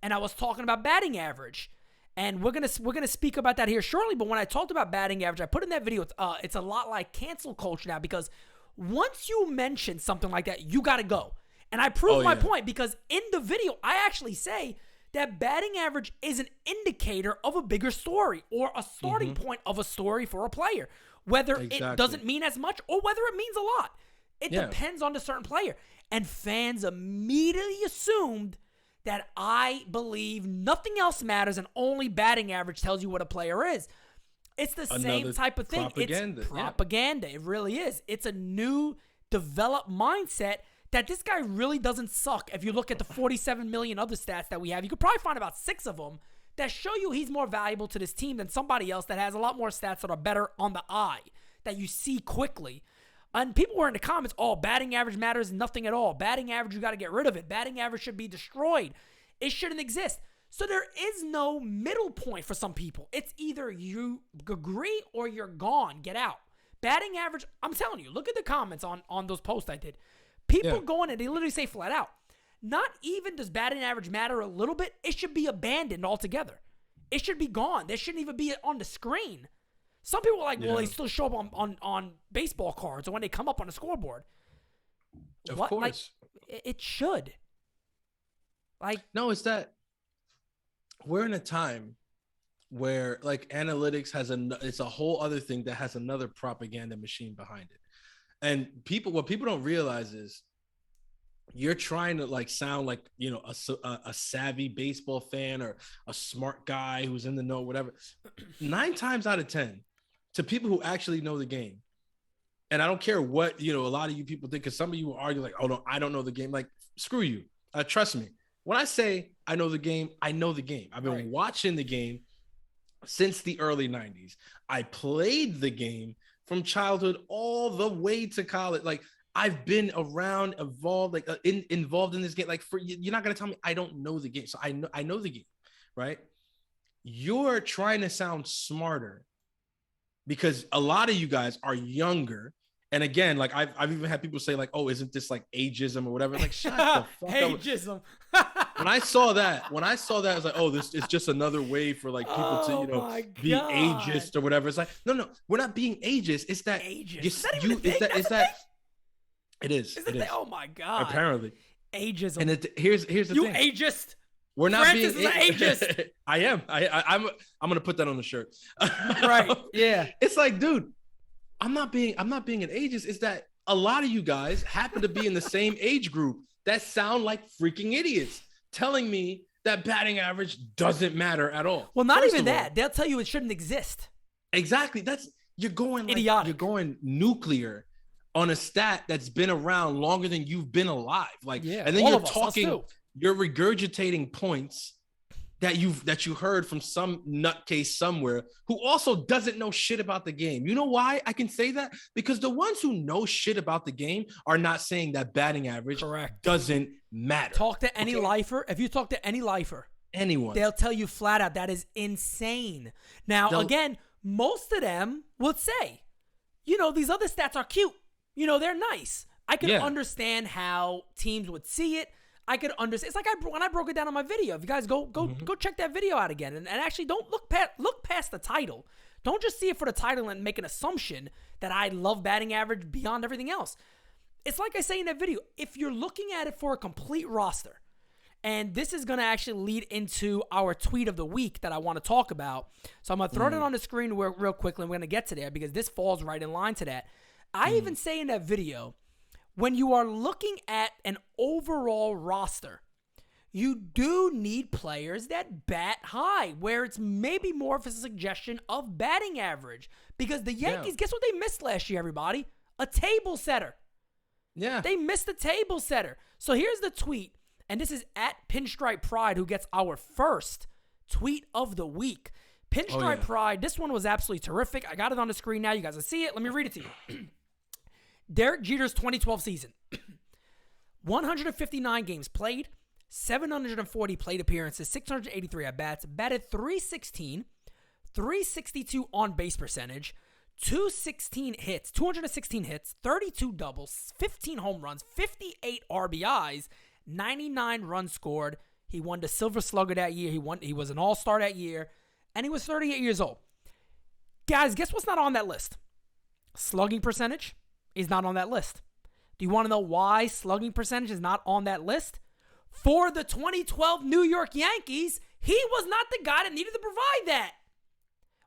and I was talking about batting average. And we're gonna speak about that here shortly. But when I talked about batting average, I put in that video, it's a lot like cancel culture now, because once you mention something like that, you got to go. And I prove my point, because in the video, I actually say that batting average is an indicator of a bigger story, or a starting point of a story for a player. Whether it doesn't mean as much or whether it means a lot. It depends on the certain player. And fans immediately assumed that I believe nothing else matters and only batting average tells you what a player is. It's the same type of thing. It's propaganda. It really is. It's a new developed mindset that this guy really doesn't suck. If you look at the 47 million other stats that we have, you could probably find about 6 of them that show you he's more valuable to this team than somebody else that has a lot more stats that are better on the eye, that you see quickly. And people were in the comments, batting average matters nothing at all. Batting average, you got to get rid of it. Batting average should be destroyed. It shouldn't exist. So there is no middle point for some people. It's either you agree or you're gone. Get out. Batting average, I'm telling you, look at the comments on those posts I did. People go in and they literally say flat out, not even does batting average matter a little bit, it should be abandoned altogether. It should be gone. They shouldn't even be on the screen. Some people are like, well, they still show up on baseball cards or when they come up on the scoreboard. Of course. Like, it should. Like, no, it's that we're in a time where like analytics it's a whole other thing that has another propaganda machine behind it. And what people don't realize is you're trying to like sound like, you know, a savvy baseball fan or a smart guy who's in the know, whatever. 9 times out of 10 to people who actually know the game. And I don't care what, you know, a lot of you people think, because some of you will argue like, oh no, I don't know the game. Like, screw you. Trust me. When I say I know the game, I know the game. I've been watching the game since the early 90s. I played the game from childhood all the way to college. Like, I've been around, involved in this game. Like, you're not gonna tell me I don't know the game. So I know the game, right? You're trying to sound smarter because a lot of you guys are younger. And again, like I've even had people say like, "Oh, isn't this like ageism or whatever?" Like, shut the fuck ageism. up. When I saw that, I was like, "Oh, this is just another way for like people to, you know, be ageist or whatever." It's like, no, we're not being ageist. It's that ageist. It is. Oh my God. Apparently, ageism. And here's the thing. You ageist. We're not Francis being ageist. I am. I'm gonna put that on the shirt. Right. Yeah. It's like, dude, I'm not being an ageist. It's that a lot of you guys happen to be in the same age group that sound like freaking idiots, telling me that batting average doesn't matter at all. Well, not even that. They'll tell you it shouldn't exist. Exactly. You're going like, idiotic. You're going nuclear on a stat that's been around longer than you've been alive. Like, yeah, and then you're regurgitating points that you heard from some nutcase somewhere who also doesn't know shit about the game. You know why I can say that? Because the ones who know shit about the game are not saying that batting average doesn't matter. Talk to any lifer. If you talk to any lifer, anyone, they'll tell you flat out that is insane. Now, again, most of them would say, you know, these other stats are cute. You know, they're nice. I can understand how teams would see it. I could understand. It's like when I broke it down on my video. If you guys go check that video out again, and actually don't look past the title. Don't just see it for the title and make an assumption that I love batting average beyond everything else. It's like I say in that video. If you're looking at it for a complete roster, and this is going to actually lead into our tweet of the week that I want to talk about. So I'm going to throw it on the screen real quickly, and we're going to get to there because this falls right in line to that. I even say in that video, when you are looking at an overall roster, you do need players that bat high, where it's maybe more of a suggestion of batting average. Because the Yankees, guess what they missed last year, everybody? A table setter. Yeah. They missed a table setter. So here's the tweet, and this is at Pinstripe Pride, who gets our first tweet of the week. Pinstripe Pride, this one was absolutely terrific. I got it on the screen now. You guys can see it. Let me read it to you. Derek Jeter's 2012 season. 159 games played, 740 plate appearances, 683 at-bats, batted .316, 362 on-base percentage, 216 hits, 32 doubles, 15 home runs, 58 RBIs, 99 runs scored. He won the Silver Slugger that year. He was an all-star that year, and he was 38 years old. Guys, guess what's not on that list? Slugging percentage is not on that list. Do you want to know why slugging percentage is not on that list? For the 2012 New York Yankees, he was not the guy that needed to provide that.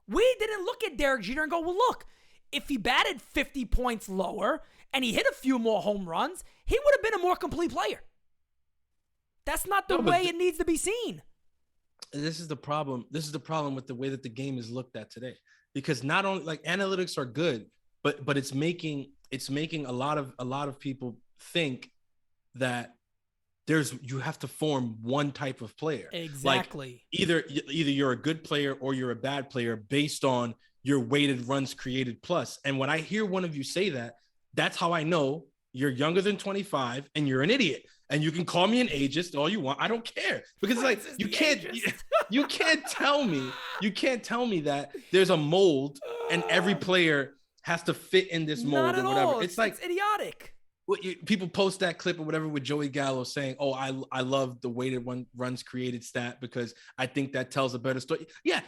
We didn't look at Derek Jeter and go, well, look, if he batted 50 points lower and he hit a few more home runs, he would have been a more complete player. That's not the way it needs to be seen. This is the problem. This is the problem with the way that the game is looked at today. Because not only like analytics are good, but it's making a lot of people think that you have to form one type of player. Exactly. Like either you're a good player or you're a bad player based on your weighted runs created plus. And when I hear one of you say that, that's how I know you're younger than 25 and you're an idiot. And you can call me an ageist all you want. I don't care. Because it's like you can't tell me that there's a mold and every player has to fit in this mold or whatever. It's like idiotic. people post that clip or whatever with Joey Gallo saying, "Oh, I love the weighted runs created stat because I think that tells a better story." Yeah,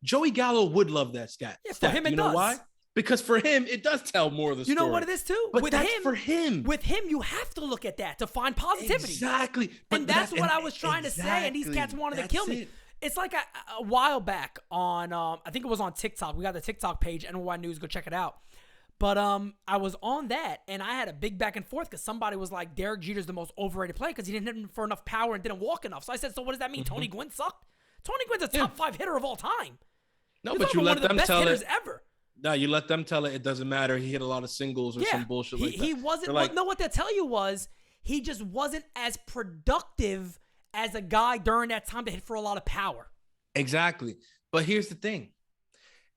Joey Gallo would love that stat. Yeah, for him it does. Know why? Because for him, it does tell more of the story. You know what it is too? But that's for him. With him, you have to look at that to find positivity. Exactly. And that's what I was trying to say, and these cats wanted to kill me. It's like a while back on, I think it was on TikTok. We got the TikTok page, NY News, go check it out. But I was on that, and I had a big back and forth because somebody was like, Derek Jeter's the most overrated player because he didn't hit him for enough power and didn't walk enough. So I said, so what does that mean? Tony Gwynn sucked? Tony Gwynn's a top 5 hitter of all time. No, but you let them tell it. Ever. No, you let them tell it. It doesn't matter. He hit a lot of singles or some bullshit like that. He wasn't. What they'll tell you was he just wasn't as productive as a guy during that time to hit for a lot of power. Exactly. But here's the thing.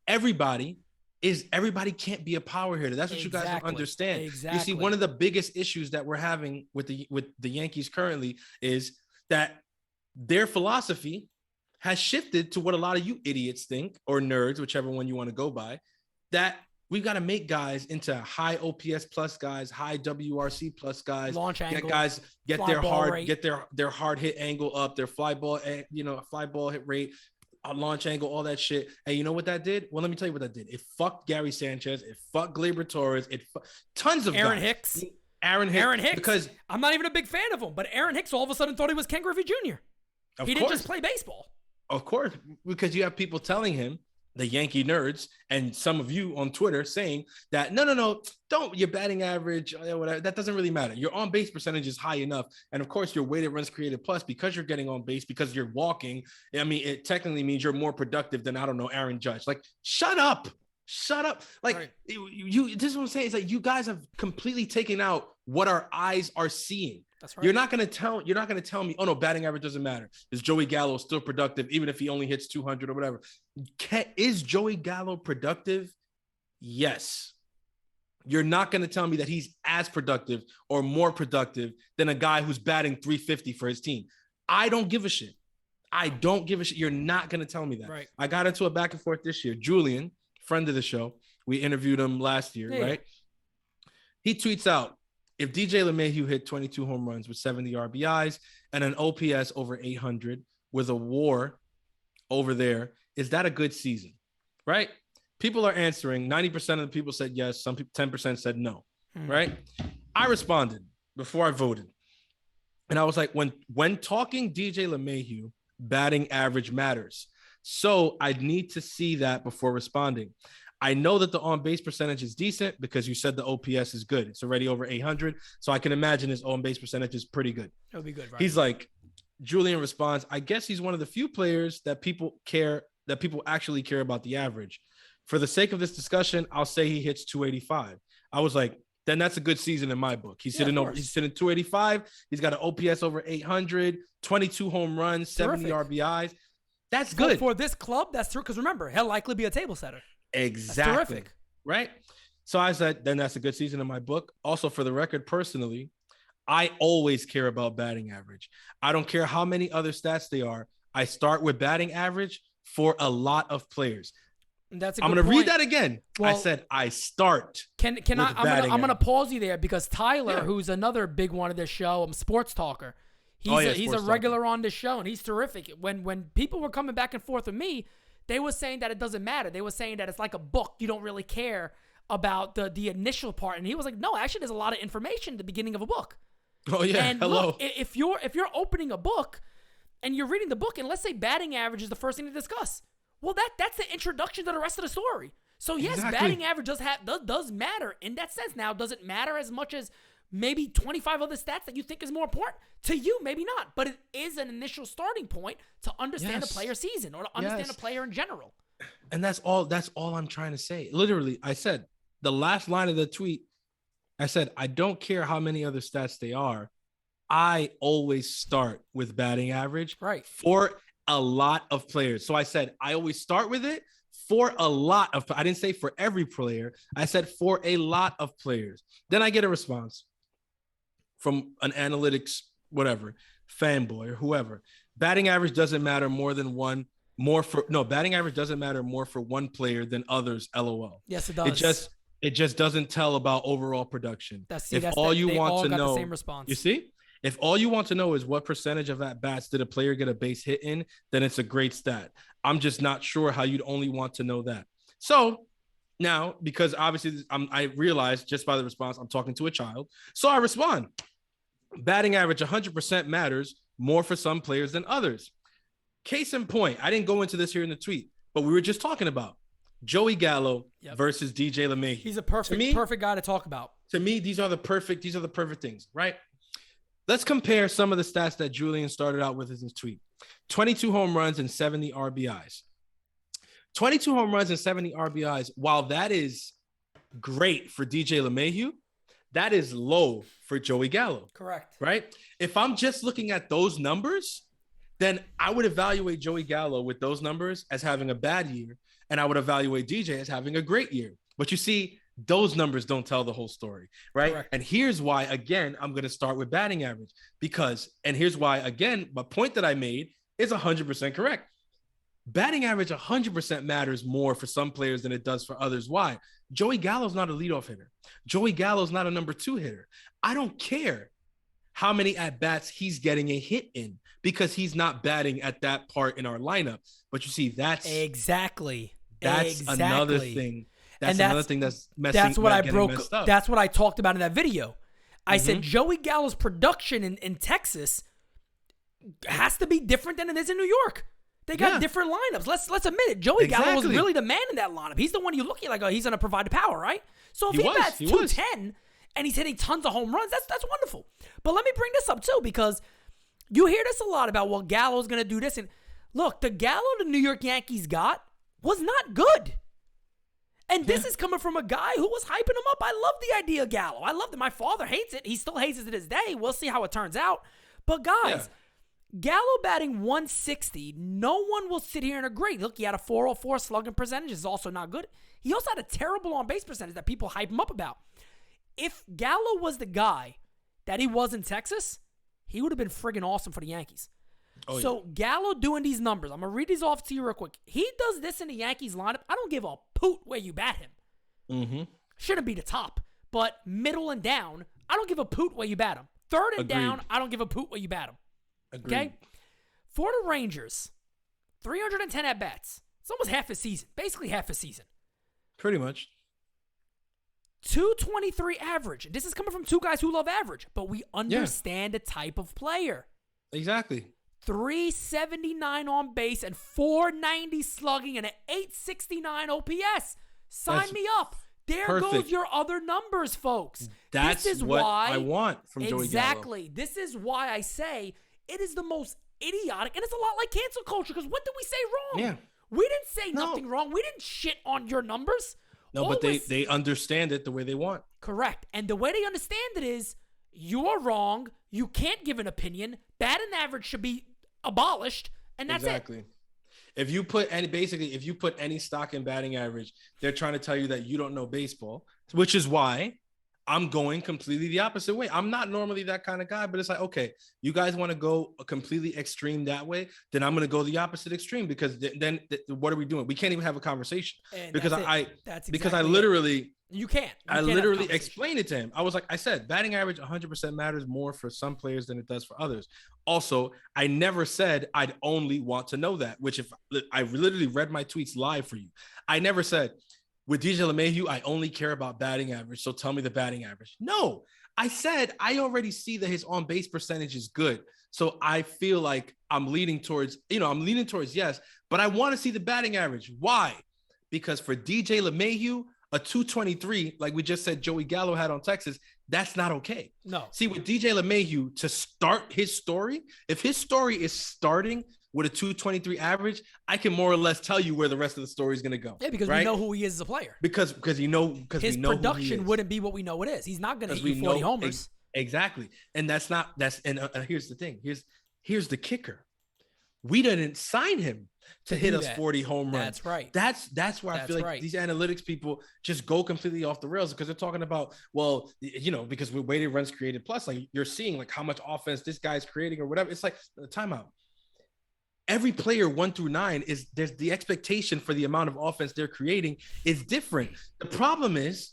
Everybody can't be a power hitter. That's what you guys don't understand. Exactly. You see, one of the biggest issues that we're having with the Yankees currently is that their philosophy has shifted to what a lot of you idiots think, or nerds, whichever one you want to go by, that we've got to make guys into high OPS plus guys, high WRC plus guys, launch angle, get their hard hit angle up, their fly ball hit rate, launch angle, all that shit. And you know what that did? Well, let me tell you what that did. It fucked Gary Sanchez. It fucked Gleyber Torres. It tons of Aaron guys. Hicks. Aaron Hicks. Because I'm not even a big fan of him, but Aaron Hicks all of a sudden thought he was Ken Griffey Jr. He didn't just play baseball. Of course, because you have people telling him, the Yankee nerds, and some of you on Twitter saying that, no, don't, your batting average, whatever, that doesn't really matter. Your on-base percentage is high enough. And of course, your weighted runs created plus, because you're getting on base, because you're walking, I mean, it technically means you're more productive than, I don't know, Aaron Judge. Like, shut up. Like, right. This is what I'm saying. It's like you guys have completely taken out what our eyes are seeing. That's right. You're not gonna tell me, oh no, batting average doesn't matter. Is Joey Gallo still productive even if he only hits 200 or whatever? Is Joey Gallo productive? Yes. You're not gonna tell me that he's as productive or more productive than a guy who's batting 350 for his team. I don't give a shit. You're not gonna tell me that. Right. I got into a back and forth this year. Julian, friend of the show, we interviewed him last year, right? He tweets out, if DJ LeMahieu hit 22 home runs with 70 RBIs and an OPS over 800 with a WAR over there, is that a good season? Right? People are answering. 90% of the people said yes. Some people, 10% said no. Right? I responded before I voted. And I was like, when talking DJ LeMahieu, batting average matters. So I need to see that before responding. I know that the on-base percentage is decent because you said the OPS is good. It's already over 800. So I can imagine his on-base percentage is pretty good. It'll be good, right? He's like, Julian responds, I guess he's one of the few players that people actually care about the average. For the sake of this discussion, I'll say he hits 285. I was like, then that's a good season in my book. He's sitting 285. He's got an OPS over 800, 22 home runs, 70 RBIs. That's good. For this club, that's true. Because remember, he'll likely be a table setter. Exactly. That's terrific. Right? So I said, then that's a good season in my book. Also, for the record, personally, I always care about batting average. I don't care how many other stats they are. I start with batting average for a lot of players. That's I'm going to read that again. Well, I said I start. I'm going to pause you there because Tyler, who's another big one of this show, sports talker. He's a regular on this show, and he's terrific. When people were coming back and forth with me, they were saying that it doesn't matter. They were saying that it's like a book. You don't really care about the initial part. And he was like, no, actually, there's a lot of information at the beginning of a book. Oh, yeah. And hello. Look, if you're opening a book and you're reading the book, and let's say batting average is the first thing to discuss, well, that's the introduction to the rest of the story. So, yes, batting average does matter in that sense. Now, does it matter as much as maybe 25 other stats that you think is more important? To you, maybe not. But it is an initial starting point to understand a player's season or to understand a player in general. And that's all I'm trying to say. Literally, I said, the last line of the tweet, I said, I don't care how many other stats they are. I always start with batting average for a lot of players. So I said, I always start with it for a lot of, I didn't say for every player. I said for a lot of players. Then I get a response from an analytics, whatever, fanboy or whoever. Batting average doesn't matter batting average doesn't matter more for one player than others. LOL. Yes, it does. It just doesn't tell about overall production. If all you want to know, the same response. You see, if all you want to know is what percentage of at bats did a player get a base hit in, then it's a great stat. I'm just not sure how you'd only want to know that. So now, because obviously I realized just by the response, I'm talking to a child. So I respond, batting average 100% matters more for some players than others. Case in point, I didn't go into this here in the tweet, but we were just talking about Joey Gallo versus DJ LeMahieu. He's a perfect guy to talk about. To me, these are the perfect things, right? Let's compare some of the stats that Julian started out with in his tweet. 22 home runs and 70 RBIs. 22 home runs and 70 RBIs, while that is great for DJ LeMahieu, that is low for Joey Gallo. Correct. Right? If I'm just looking at those numbers, then I would evaluate Joey Gallo with those numbers as having a bad year, and I would evaluate DJ as having a great year. But you see, those numbers don't tell the whole story, right? Correct. And here's why, again, I'm going to start with batting average and here's why, again, my point that I made is 100% correct. Batting average 100% matters more for some players than it does for others. Why? Joey Gallo's not a leadoff hitter. Joey Gallo's not a number 2 hitter. I don't care how many at-bats he's getting a hit in because he's not batting at that part in our lineup. But you see, that's another thing. That's another thing that's messing. That's what I broke. Messed up. That's what I talked about in that video. I said Joey Gallo's production in Texas has to be different than it is in New York. They got different lineups. Let's admit it. Joey Gallo was really the man in that lineup. He's the one you look at like, oh, he's going to provide the power, right? So if he bats 210 and he's hitting tons of home runs, that's wonderful. But let me bring this up too, because you hear this a lot about, well, Gallo's going to do this. And look, the Gallo the New York Yankees got was not good. And this is coming from a guy who was hyping him up. I love the idea of Gallo. I loved it. My father hates it. He still hates it to this day. We'll see how it turns out. But guys, Gallo batting 160, no one will sit here and agree. Look, he had a 404 slugging percentage. Is also not good. He also had a terrible on-base percentage that people hype him up about. If Gallo was the guy that he was in Texas, he would have been friggin' awesome for the Yankees. Gallo doing these numbers. I'm going to read these off to you real quick. He does this in the Yankees lineup. I don't give a poot where you bat him. Shouldn't be the top. But middle and down, I don't give a poot where you bat him. Third and down, I don't give a poot where you bat him. Agreed. Okay? For the Rangers, 310 at-bats. It's almost half a season. Basically half a season. Pretty much. 223 average. This is coming from two guys who love average, but we understand the type of player. Exactly. 379 on base and 490 slugging and an 869 OPS. Sign me up. There goes your other numbers, folks. This is what I want from Joey Gallo. Exactly. This is why I say it is the most idiotic, and it's a lot like cancel culture, because what did we say wrong? Yeah. We didn't say nothing wrong. We didn't shit on your numbers. No, but they understand it the way they want. Correct. And the way they understand it is, you're wrong. You can't give an opinion. Batting average should be abolished, and that's it. If you put any stock in batting average, they're trying to tell you that you don't know baseball, which is why I'm going completely the opposite way. I'm not normally that kind of guy, but it's like, okay, you guys want to go a completely extreme that way, then I'm going to go the opposite extreme, because then what are we doing? We can't even have a conversation, because I literally explained it to him. I said, batting average 100% matters more for some players than it does for others. Also, I never said I'd only want to know that, which if I literally read my tweets live for you, I never said, with DJ LeMahieu, I only care about batting average, so tell me the batting average. No, I said I already see that his on-base percentage is good. So I feel like I'm leaning towards yes, but I want to see the batting average. Why? Because for DJ LeMahieu, a 223, like we just said Joey Gallo had on Texas, that's not okay. No. See, with DJ LeMahieu, to start his story, if his story is starting with a 223 average, I can more or less tell you where the rest of the story is going to go. Yeah, because we know who he is as a player. Because his production wouldn't be what we know it is. He's not going to hit you 40 homers. Exactly. And here's the thing. Here's the kicker. We didn't sign him to hit us 40 home runs. That's right. That's where I feel like these analytics people just go completely off the rails, because they're talking about, well, because we weighted runs created plus, like you're seeing like how much offense this guy's creating or whatever. It's like timeout. Every player 1 through 9 there's the expectation for the amount of offense they're creating is different. The problem is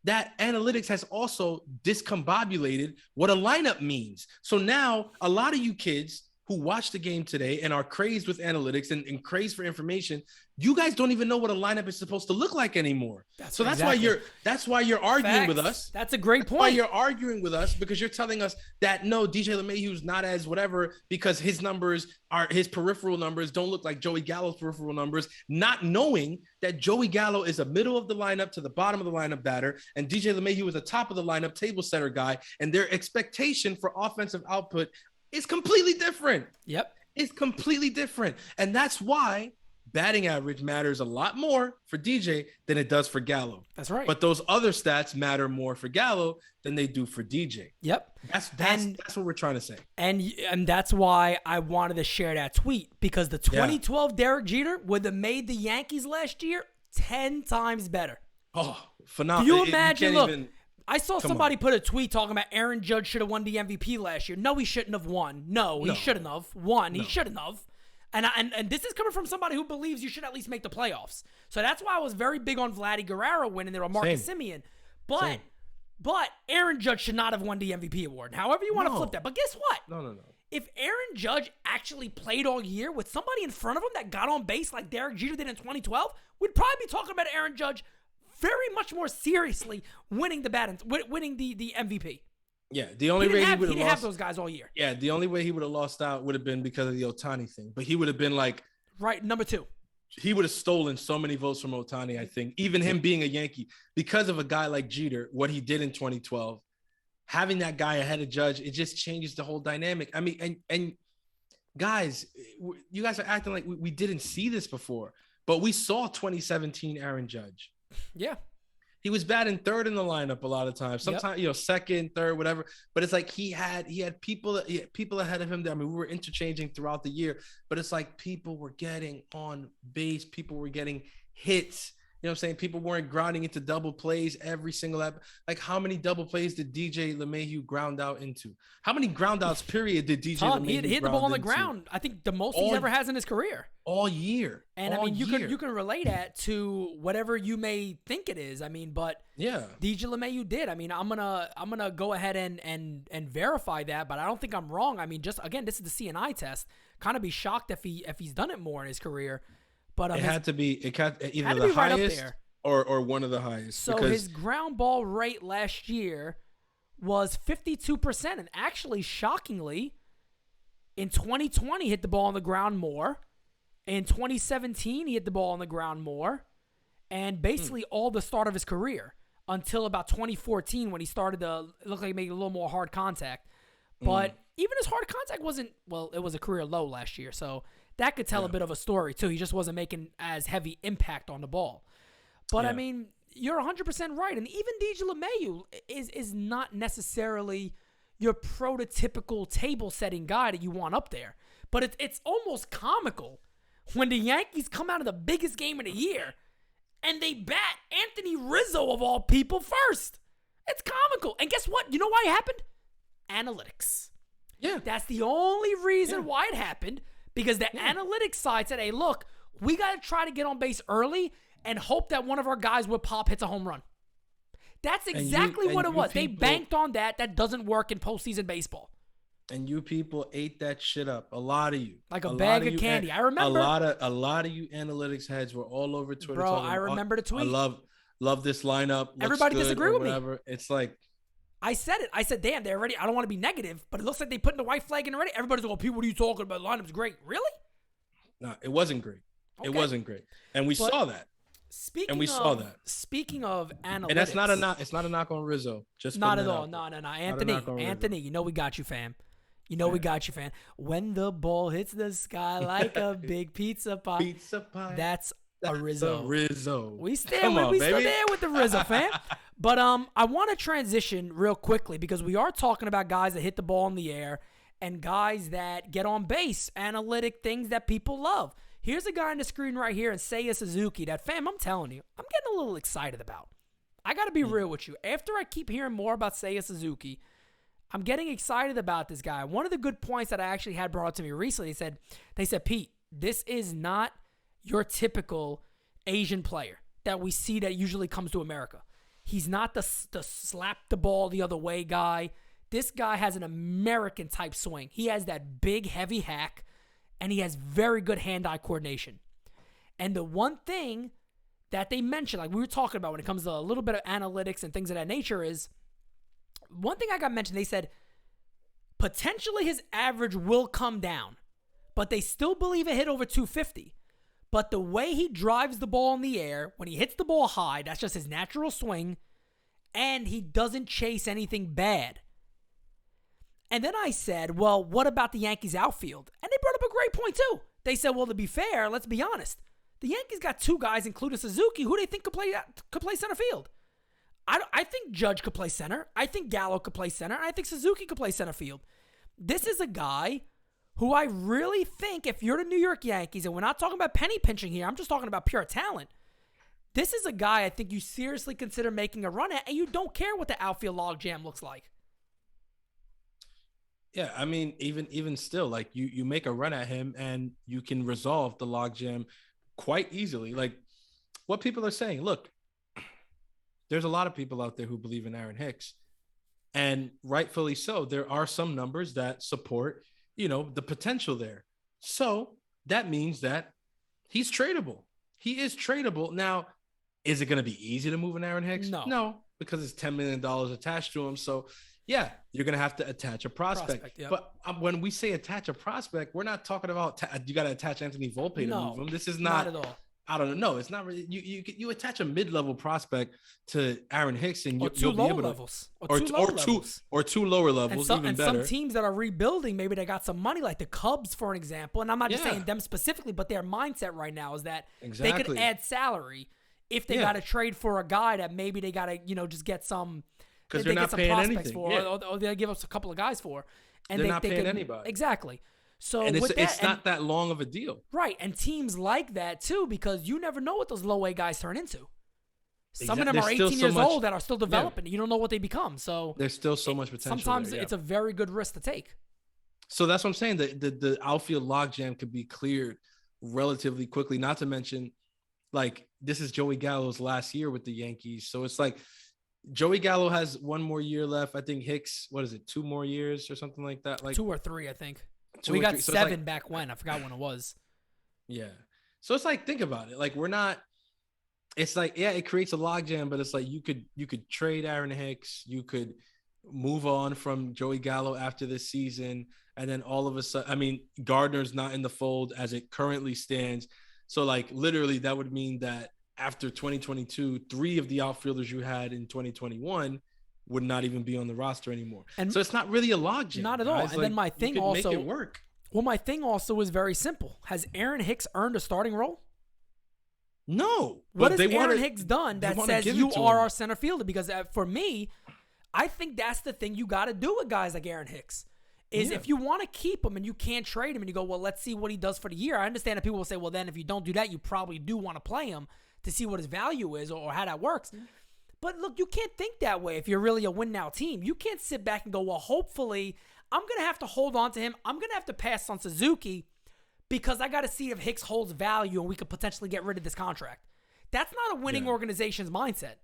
that analytics has also discombobulated what a lineup means. So now a lot of you kids who watch the game today and are crazed with analytics and crazed for information, you guys don't even know what a lineup is supposed to look like anymore. That's why you're arguing with us. That's a great point. Why you're arguing with us, because you're telling us that no, DJ LeMahieu's not as whatever because his peripheral numbers don't look like Joey Gallo's peripheral numbers, not knowing that Joey Gallo is a middle of the lineup to the bottom of the lineup batter, and DJ LeMahieu is the top of the lineup table center guy, and their expectation for offensive output is completely different. Yep. It's completely different. And that's why batting average matters a lot more for DJ than it does for Gallo. That's right. But those other stats matter more for Gallo than they do for DJ. Yep. That's what we're trying to say. And that's why I wanted to share that tweet, because the 2012 Derek Jeter would have made the Yankees last year 10 times better. Oh, phenomenal. Do you imagine? I saw somebody put a tweet talking about Aaron Judge should have won the MVP last year. No, he shouldn't have won. No, he shouldn't have won. He shouldn't have. And this is coming from somebody who believes you should at least make the playoffs. So that's why I was very big on Vladdy Guerrero winning there or Marcus Semien. But Aaron Judge should not have won the MVP award. However you want to flip that. But guess what? No. If Aaron Judge actually played all year with somebody in front of him that got on base like Derek Jeter did in 2012, we'd probably be talking about Aaron Judge very much more seriously winning the MVP. Yeah, the only way he would didn't have those guys all year. Yeah, the only way he would have lost out would have been because of the Ohtani thing. But he would have been like number 2. He would have stolen so many votes from Ohtani, I think. Even him being a Yankee, because of a guy like Jeter, what he did in 2012, having that guy ahead of Judge, it just changes the whole dynamic. I mean, and guys, you guys are acting like we didn't see this before, but we saw 2017 Aaron Judge. Yeah. He was batting third in the lineup a lot of times. Sometimes, second, third, whatever. But it's like he had people ahead of him that, I mean, we were interchanging throughout the year, but it's like people were getting on base. People were getting hits. You know what I'm saying? People weren't grounding into double plays every single like how many double plays did DJ LeMahieu ground out into? How many ground outs period did DJ LeMahieu He hit the ball on the ground. I think the most he's ever has in his career. All year. And I mean, you can relate that to whatever you may think it is. I mean, but yeah, DJ LeMahieu did. I mean, I'm gonna go ahead and verify that, but I don't think I'm wrong. I mean, just again, this is the CNI test. Kind of be shocked if he's done it more in his career. But it had to be either the highest or one of the highest. So his ground ball rate last year was 52%, and actually, shockingly, in 2020 hit the ball on the ground more. In 2017, he hit the ball on the ground more, and basically all the start of his career until about 2014 when he started to look like making a little more hard contact. But even his hard contact wasn't, well, it was a career low last year, so that could tell a bit of a story too. He just wasn't making as heavy impact on the ball. But I mean, you're 100% right, and even DJ LeMahieu is not necessarily your prototypical table-setting guy that you want up there. But it's almost comical when the Yankees come out of the biggest game of the year and they bat Anthony Rizzo of all people first. It's comical. And guess what? You know why it happened? Analytics. Yeah. That's the only reason why it happened, because the analytics side said, hey, look, we got to try to get on base early and hope that one of our guys with pop hits a home run. That's exactly what it was. They banked on that. That doesn't work in postseason baseball. And you people ate that shit up. A lot of you. Like a bag of candy. I remember. A lot of you analytics heads were all over Twitter. Bro, I remember the tweet. I love this lineup. Everybody disagreed with me. It's like. I said it. I said, damn, they're already. I don't want to be negative, but it looks like they put in the white flag in already. Everybody's like, people, what are you talking about? The lineup's great. Really? No, it wasn't great. Okay. It wasn't great. And we saw that. Speaking of analytics. And that's not a knock. It's not a knock on Rizzo. Just not at all. No. Anthony, you know we got you, fam. We got you, fam. When the ball hits the sky like a big pizza pie. That's a Rizzo. We still there with the Rizzo, fam. But I want to transition real quickly because we are talking about guys that hit the ball in the air and guys that get on base, analytic things that people love. Here's a guy on the screen right here, and Seiya Suzuki, that, fam, I'm telling you, I'm getting a little excited about. I got to be real with you. After I keep hearing more about Seiya Suzuki, I'm getting excited about this guy. One of the good points that I actually had brought up to me recently, they said, Pete, this is not your typical Asian player that we see that usually comes to America. He's not the slap the ball the other way guy. This guy has an American type swing. He has that big, heavy hack, and he has very good hand-eye coordination. And the one thing that they mentioned, like we were talking about when it comes to a little bit of analytics and things of that nature, is one thing I got mentioned. They said potentially his average will come down, but they still believe it hit over 250. But the way he drives the ball in the air, when he hits the ball high, that's just his natural swing, and he doesn't chase anything bad. And then I said, well, what about the Yankees outfield? And they brought up a great point too. They said, well, to be fair, let's be honest. The Yankees got two guys, including Suzuki, who they think could play center field. I think Judge could play center. I think Gallo could play center. I think Suzuki could play center field. This is a guy who I really think, if you're the New York Yankees, and we're not talking about penny pinching here, I'm just talking about pure talent. This is a guy I think you seriously consider making a run at, and you don't care what the outfield logjam looks like. Yeah, I mean, even still, like you make a run at him and you can resolve the logjam quite easily. Like what people are saying, look, there's a lot of people out there who believe in Aaron Hicks, and rightfully so. There are some numbers that support, the potential there. So that means that he's tradable. He is tradable. Now, is it going to be easy to move an Aaron Hicks? No, because it's $10 million attached to him. So yeah, you're going to have to attach a prospect. Yep. But when we say attach a prospect, we're not talking about you got to attach Anthony Volpe to move him. This is not at all. I don't know. It's not really. You attach a mid-level prospect to Aaron Hicks, and or you'll be able to, levels, or two lower levels, even better. Some teams that are rebuilding, maybe they got some money, like the Cubs, for an example. And I'm not just saying them specifically, but their mindset right now is that they could add salary if they got to trade for a guy that maybe they got to just get some. Because they're not paying anything, or they give us a couple of guys for, and they're not paying anybody. Exactly. So and it's not that long of a deal. Right. And teams like that too, because you never know what those low A guys turn into. Some of them are 18 years old that are still developing. You don't know what they become. So there's still so much potential. Sometimes it's a very good risk to take. So that's what I'm saying. The outfield logjam could be cleared relatively quickly. Not to mention, like, this is Joey Gallo's last year with the Yankees. So it's like Joey Gallo has one more year left. I think Hicks, 2 more years or something like that? Like 2 or 3, I think. We got 7 back when. I forgot when it was. Yeah. So it's like, think about it. Like, it's like, yeah, it creates a logjam, but it's like you could trade Aaron Hicks. You could move on from Joey Gallo after this season. And then all of a sudden, I mean, Gardner's not in the fold as it currently stands. So like literally that would mean that after 2022, 3 of the outfielders you had in 2021 would not even be on the roster anymore. And so it's not really a logjam. Not at all. And then my thing also make it work. Well, my thing also is very simple. Has Aaron Hicks earned a starting role? No. What has Aaron Hicks done that says you are our center fielder? Because for me, I think that's the thing you got to do with guys like Aaron Hicks. Is if you want to keep him and you can't trade him and you go, well, let's see what he does for the year. I understand that people will say, well, then if you don't do that, you probably do want to play him to see what his value is or how that works. But look, you can't think that way if you're really a win-now team. You can't sit back and go, well, hopefully I'm going to have to hold on to him. I'm going to have to pass on Suzuki because I got to see if Hicks holds value and we could potentially get rid of this contract. That's not a winning organization's mindset.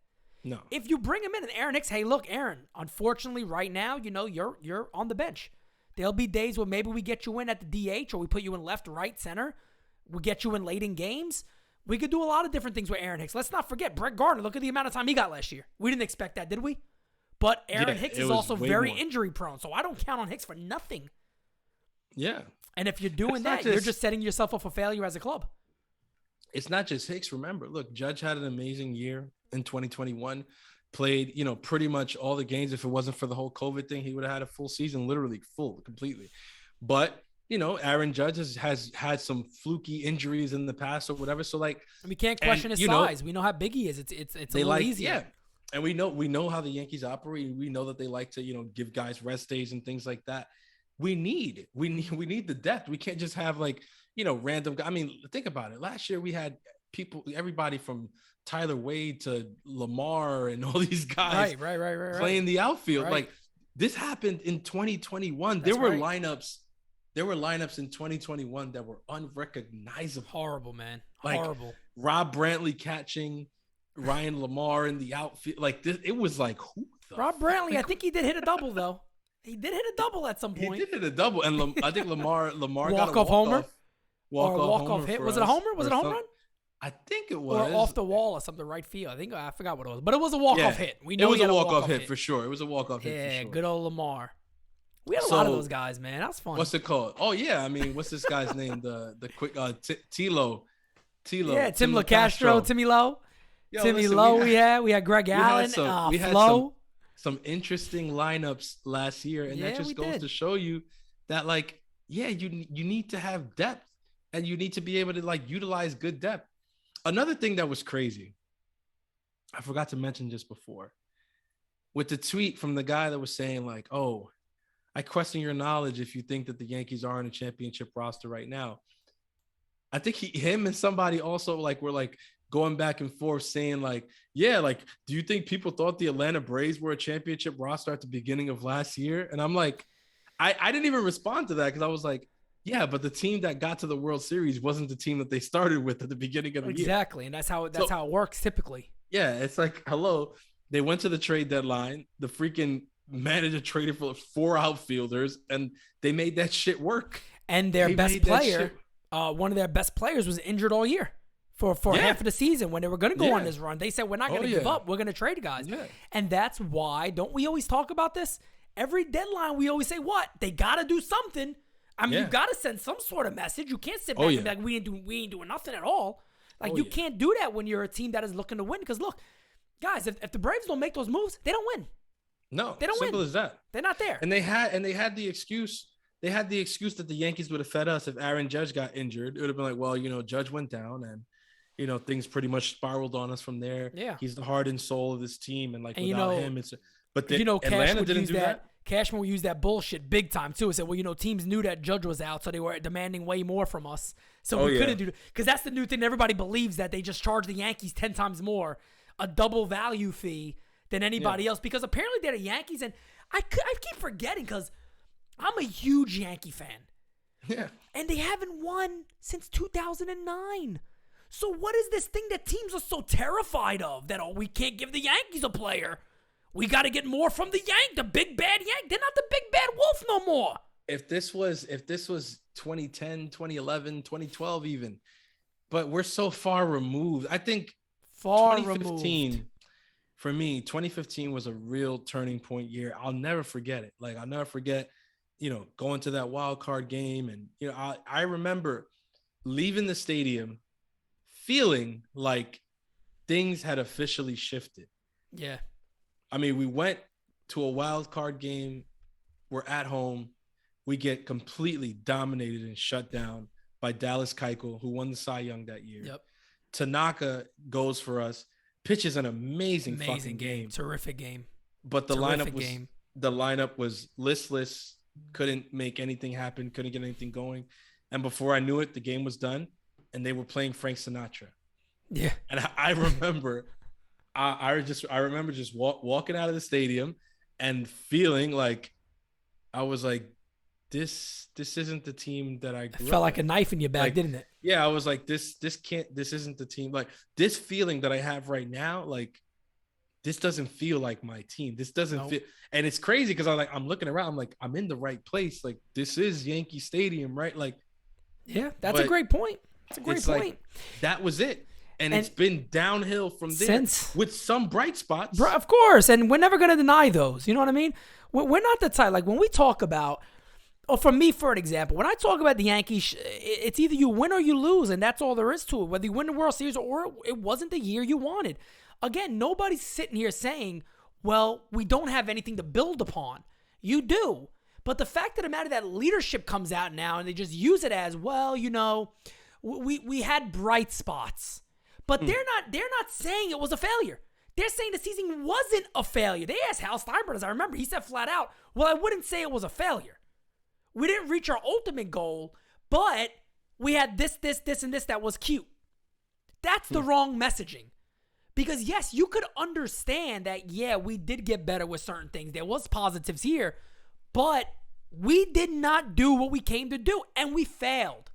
No. If you bring him in and Aaron Hicks, hey, look, Aaron, unfortunately right now, you're on the bench. There'll be days where maybe we get you in at the DH or we put you in left, right, center. We get you in late in games. We could do a lot of different things with Aaron Hicks. Let's not forget Brett Gardner. Look at the amount of time he got last year. We didn't expect that, did we? But Aaron Hicks is also very injury prone, so I don't count on Hicks for nothing. Yeah. And if you're doing that, you're just setting yourself up for failure as a club. It's not just Hicks. Remember, look, Judge had an amazing year in 2021. Played, pretty much all the games. If it wasn't for the whole COVID thing, he would have had a full season, literally full, completely. But, Aaron Judge has had some fluky injuries in the past or whatever. So, like, we can't question his size. We know how big he is. It's a little easier. Yeah. And we know how the Yankees operate. We know that they like to, give guys rest days and things like that. We need the depth. We can't just have random. I mean, think about it. Last year we had everybody from Tyler Wade to Lamar and all these guys right. playing the outfield. Right. Like this happened in 2021. There were lineups in 2021 that were unrecognizable. Horrible, man. Like Horrible. Rob Brantley catching, Ryan Lamar in the outfield. Like this, it was like who? Rob Brantley, I think he did hit a double though. He did hit a double at some point. He did hit a double, and I think Lamar got a walk-off homer. Walk-off hit. Was it a homer? Was it a home run? I think it was. Or off the wall or something, right field. I forgot what it was, but it was a walk-off hit. We know it was a walk-off hit for sure. It was a walk-off hit. Yeah, for sure. good old Lamar. We had a lot of those guys, man. That was fun. What's it called? Oh yeah, I mean, what's this guy's name? The quick Tilo. Yeah, Tim LaCastro, Timmy Lowe. Timmy Lowe. We had Greg Allen. We had some interesting lineups last year, and that just goes to show you that, like, yeah, you need to have depth, and you need to be able to like utilize good depth. Another thing that was crazy, I forgot to mention just before, with the tweet from the guy that was saying like, "Oh, I question your knowledge if you think that the Yankees are in a championship roster right now." I think him and somebody also like were like going back and forth saying like, yeah, like, do you think people thought the Atlanta Braves were a championship roster at the beginning of last year? And I'm like, I didn't even respond to that because I was like, yeah, but the team that got to the World Series wasn't the team that they started with at the beginning of the year. Exactly, and that's how it works typically. Yeah, it's like, hello, they went to the trade deadline. The freaking manager traded for 4 outfielders, and they made that shit work. And their best player, one of their best players, was injured all year for half of the season when they were going to go on this run. They said, we're not going to give up. We're going to trade guys. Yeah. And that's why, don't we always talk about this? Every deadline, we always say, what? They got to do something. I mean, you got to send some sort of message. You can't sit back and be like, we ain't doing nothing at all. Like, you can't do that when you're a team that is looking to win. Because, look, guys, if the Braves don't make those moves, they don't win. No, they don't simple win. As that. They're not there. And they had the excuse. They had the excuse that the Yankees would have fed us if Aaron Judge got injured. It would have been like, well, Judge went down, and things pretty much spiraled on us from there. Yeah, he's the heart and soul of this team, and without him, it's. But Atlanta didn't do that. Cashman would use that bullshit big time too. He said, well, teams knew that Judge was out, so they were demanding way more from us. So we couldn't do it. Because that's the new thing. Everybody believes that they just charge the Yankees 10 times more, a double value fee than anybody else. Because apparently they're the Yankees. And I keep forgetting because I'm a huge Yankee fan. Yeah. And they haven't won since 2009. So what is this thing that teams are so terrified of that, we can't give the Yankees a player? We got to get more from the the big bad Yank. They're not the big bad wolf no more. If this was 2010, 2011, 2012 even, but we're so far removed. I think 2015 removed. For me, 2015 was a real turning point year. I'll never forget it. Like, I'll never forget, going to that wild card game. And, I remember leaving the stadium feeling like things had officially shifted. Yeah. I mean, we went to a wild card game. We're at home. We get completely dominated and shut down by Dallas Keuchel, who won the Cy Young that year. Yep. Tanaka goes for us, pitches an amazing fucking game. Terrific game. But the lineup was listless, couldn't make anything happen, couldn't get anything going. And before I knew it, the game was done, and they were playing Frank Sinatra. Yeah. And I remember I remember just walking out of the stadium and feeling like I was like, this isn't the team that I grew up felt like with. A knife in your back, didn't it? Yeah, I was like, this isn't the team. Like, this feeling that I have right now, like, this doesn't feel like my team. This doesn't feel, and it's crazy because I'm looking around, I'm like, I'm in the right place. Like, this is Yankee Stadium, right? Like, yeah, that's a great point. That's a great point. Like, that was it. And it's been downhill from there with some bright spots. Of course. And we're never going to deny those. You know what I mean? We're not the type. Like, when we talk about, or for me, for an example, when I talk about the Yankees, it's either you win or you lose, and that's all there is to it. Whether you win the World Series or it wasn't the year you wanted. Again, nobody's sitting here saying, well, we don't have anything to build upon. You do. But the fact of the matter that leadership comes out now and they just use it as, well, we had bright spots. But they're not saying it was a failure. They're saying the season wasn't a failure. They asked Hal Steinbrenner, as I remember, he said flat out, well, I wouldn't say it was a failure. We didn't reach our ultimate goal, but we had this, and this that was cute. That's the wrong messaging. Because, yes, you could understand that, yeah, we did get better with certain things. There was positives here, but we did not do what we came to do, and we failed.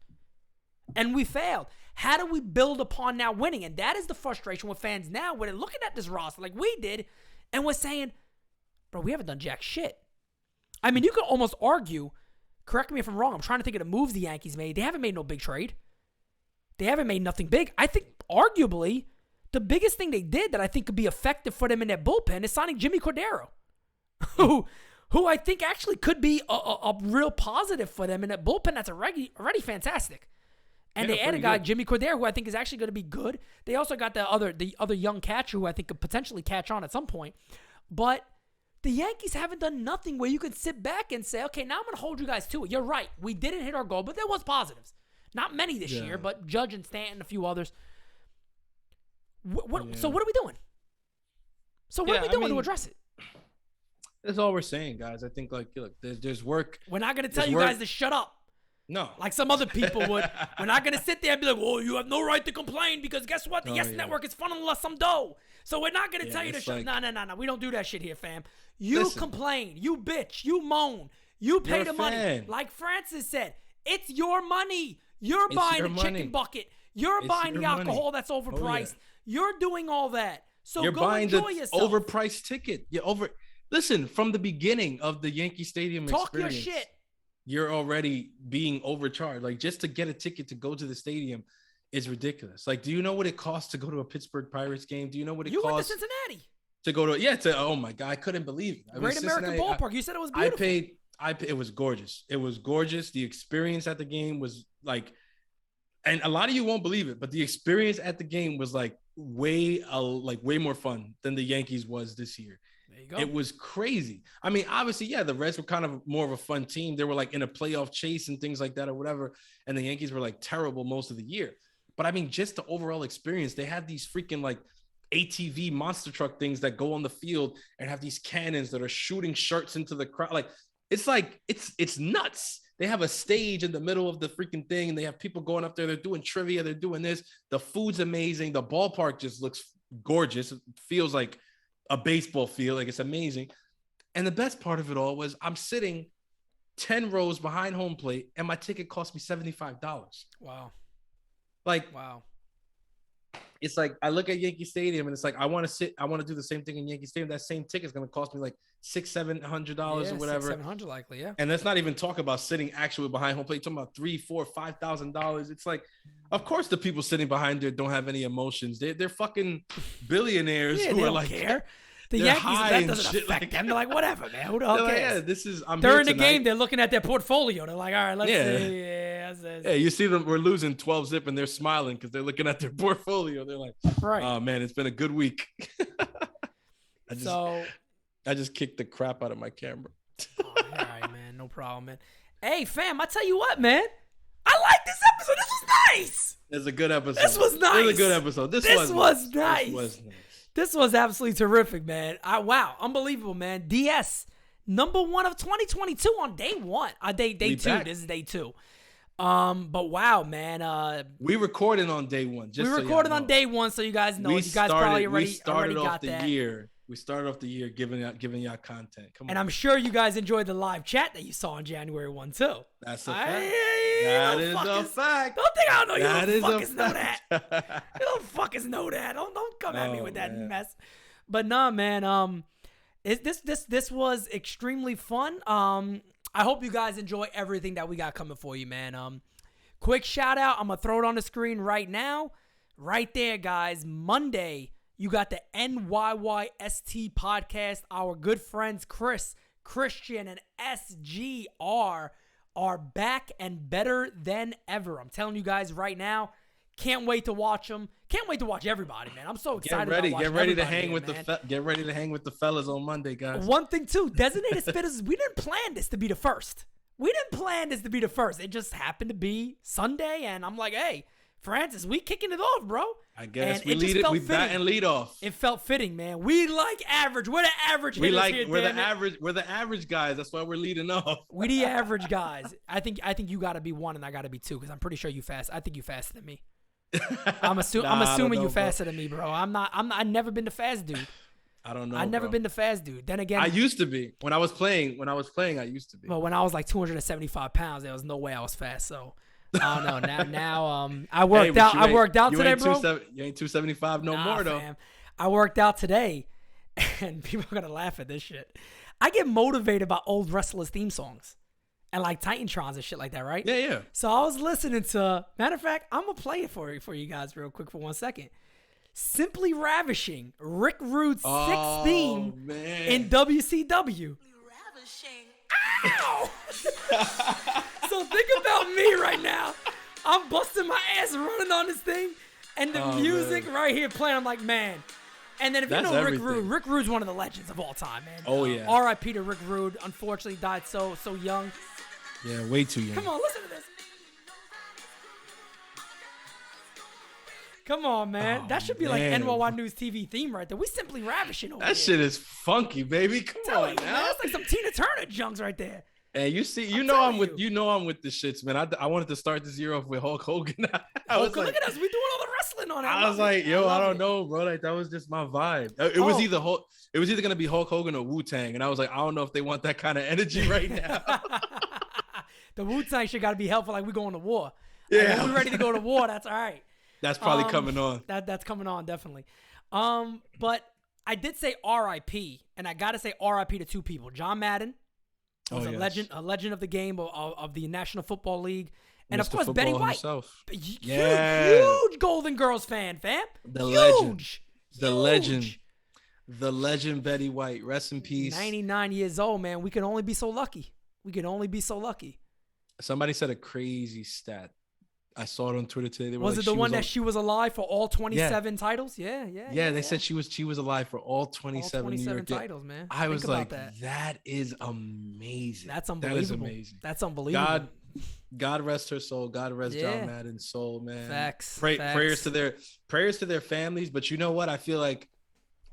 How do we build upon now winning? And that is the frustration with fans now when they're looking at this roster like we did and we're saying, bro, we haven't done jack shit. I mean, you could almost argue, correct me if I'm wrong, I'm trying to think of the moves the Yankees made. They haven't made no big trade. They haven't made nothing big. I think arguably the biggest thing they did that I think could be effective for them in their bullpen is signing Jimmy Cordero, who I think actually could be a real positive for them in that bullpen that's already fantastic. And they add a guy, Jimmy Correa, who I think is actually going to be good. They also got the other young catcher who I think could potentially catch on at some point. But the Yankees haven't done nothing where you can sit back and say, okay, now I'm going to hold you guys to it. You're right. We didn't hit our goal, but there was positives. Not many this year, but Judge and Stanton, a few others. So what are we doing? So what are we doing to address it? That's all we're saying, guys. I think, like, look, there's work. We're not going to tell you guys to shut up. No. Like some other people would. We're not going to sit there and be like, well, you have no right to complain because guess what? The Network is funneling us some dough. So we're not going to tell you to shut up. No. We don't do that shit here, fam. You complain. You bitch. You moan. You pay the money. Like Francis said, it's your money. You're buying the chicken bucket. You're buying the alcohol that's overpriced. You're doing all that. So you're go enjoy yourself. Overpriced ticket. Listen, from the beginning of the Yankee Stadium experience. Talk your shit. You're already being overcharged. Like, just to get a ticket to go to the stadium is ridiculous. Like, do you know what it costs to go to a Pittsburgh Pirates game? Do you know what it costs? You went to Cincinnati. To go to, oh my God, I couldn't believe it. Great American Ballpark. You said it was beautiful. It was gorgeous. It was gorgeous. The experience at the game was like, and a lot of you won't believe it, but the experience at the game was like way more fun than the Yankees was this year. There you go. It was crazy. I mean, obviously, the Reds were kind of more of a fun team. They were like in a playoff chase and things like that or whatever. And the Yankees were like terrible most of the year. But I mean, just the overall experience, they had these freaking like ATV monster truck things that go on the field and have these cannons that are shooting shirts into the crowd. Like, it's nuts. They have a stage in the middle of the freaking thing and they have people going up there. They're doing trivia. They're doing this. The food's amazing. The ballpark just looks gorgeous. It feels like a baseball field. Like, it's amazing. And the best part of it all was I'm sitting 10 rows behind home plate and my ticket cost me $75. Wow. Wow. It's like, I look at Yankee Stadium and it's like, I want to do the same thing in Yankee Stadium. That same ticket is going to cost me like $600-$700 or whatever. $700 likely, yeah. And let's not even talk about sitting actually behind home plate. Talking about $3,000-$5,000. It's like, of course the people sitting behind there don't have any emotions. They're fucking billionaires who are like, care. The Yankees, that doesn't affect them. They're like, whatever, man. Who the hell cares? I'm during the game, they're looking at their portfolio. They're like, all right, let's see. Yeah, you see them, we're losing 12-zip and they're smiling because they're looking at their portfolio. They're like, right. Oh man, it's been a good week. I just kicked the crap out of my camera. All right, man. No problem, man. Hey, fam, I tell you what, man. I like this episode. This was nice. It's a good episode. This was nice. It was a good episode. This was nice. This was absolutely terrific, man. Wow, unbelievable, man. DS, number 1 of 2022 on day 1. Day 2. Back. This is day 2. But wow, man. We recorded on day 1. We recorded on day 1, so you guys know. You guys probably already got that. We started off the year giving y'all content. Come on. And I'm sure you guys enjoyed the live chat that you saw on January 1 too. That's a fact. That is a fact. Don't think I don't know you don't fuckers know that. You don't fuckers know that. Don't come at me with that mess. But nah, man. This was extremely fun. I hope you guys enjoy everything that we got coming for you, man. Quick shout out. I'm gonna throw it on the screen right now. Right there, guys. Monday, you got the NyynewST podcast. Our good friends Chris, Christian, and SGR are back and better than ever. I'm telling you guys right now. Can't wait to watch them. Can't wait to watch everybody, man. I'm so excited. Get ready to hang with the fellas on Monday, guys. One thing too, designated spitters. We didn't plan this to be the first. It just happened to be Sunday, and I'm like, hey, Francis, we kicking it off, bro. I guess we lead it. We bat and lead off. It felt fitting, man. We like average. We're the average hitters here. We're the average guys. That's why we're leading off. We the average guys. I think you got to be 1 and I got to be 2 because I'm pretty sure you fast. I think you faster than me. I'm assuming you faster than me, bro. I've never been the fast dude. I don't know. I've never been the fast dude. Then again, I used to be when I was playing. I used to be. Well, when I was like 275 pounds, there was no way I was fast. So Oh no, now I worked out. I worked out today, bro. You ain't 275 no more though. Fam. I worked out today, and people are gonna laugh at this shit. I get motivated by old wrestlers' theme songs, and like Titantrons and shit like that, right? Yeah. So I was listening to. Matter of fact, I'm gonna play it for you guys real quick for 1 second. Simply Ravishing, Rick Rude's sixth theme in WCW. Ravishing. Ow! So think about me right now. I'm busting my ass running on this thing, and the music right here playing. I'm like, man. And then if you know Rick Rude's one of the legends of all time, man. Oh yeah. R.I.P. to Rick Rude. Unfortunately, died so young. Yeah, way too young. Come on, listen to this. Come on, man. That should be like NyynewsTV theme right there. We Simply Ravishing over That shit is funky, baby. Come on now. Man, that's like some Tina Turner junks right there. And you know I'm with the shits, man. I wanted to start this year off with Hulk Hogan. Look at us. We doing all the wrestling on it. I was like, yo, I don't know, bro. Like that was just my vibe. It was either gonna be Hulk Hogan or Wu-Tang, and I was like, I don't know if they want that kind of energy right now. The Wu-Tang shit got to be helpful. Like we going to war. Yeah, like, when we're ready to go to war. That's all right. That's probably coming on. That's coming on, definitely. But I did say R.I.P. and I gotta say R.I.P. to two people. John Madden was a legend of the game of the National Football League, and of course Betty White, huge Golden Girls fan, fam. The legend Betty White. Rest in peace. 99 years old, man. We can only be so lucky. Somebody said a crazy stat. I saw it on Twitter today. Was it the one that she was alive for all 27 titles? Yeah. They said she was alive for all 27 New York titles, man. I was like, that is amazing. That's unbelievable. That is amazing. That's unbelievable. God rest her soul. God rest John Madden's soul, man. Facts. Prayers to their families. But you know what? I feel like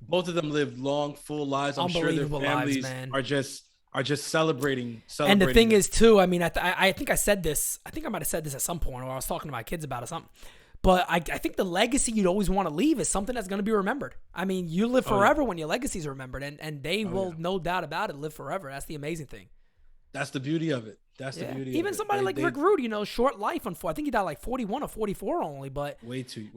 both of them lived long, full lives. I'm sure their families are just celebrating. And the thing is, too, I mean, I think I said this. I think I might have said this at some point, or I was talking to my kids about it or something. But I think the legacy you'd always want to leave is something that's going to be remembered. I mean, you live forever when your legacy is remembered, and they will, no doubt about it, live forever. That's the amazing thing. That's the beauty of it. That's the beauty. Even somebody like Rick Rude, short life. I think he died like 41 or 44 only, but way too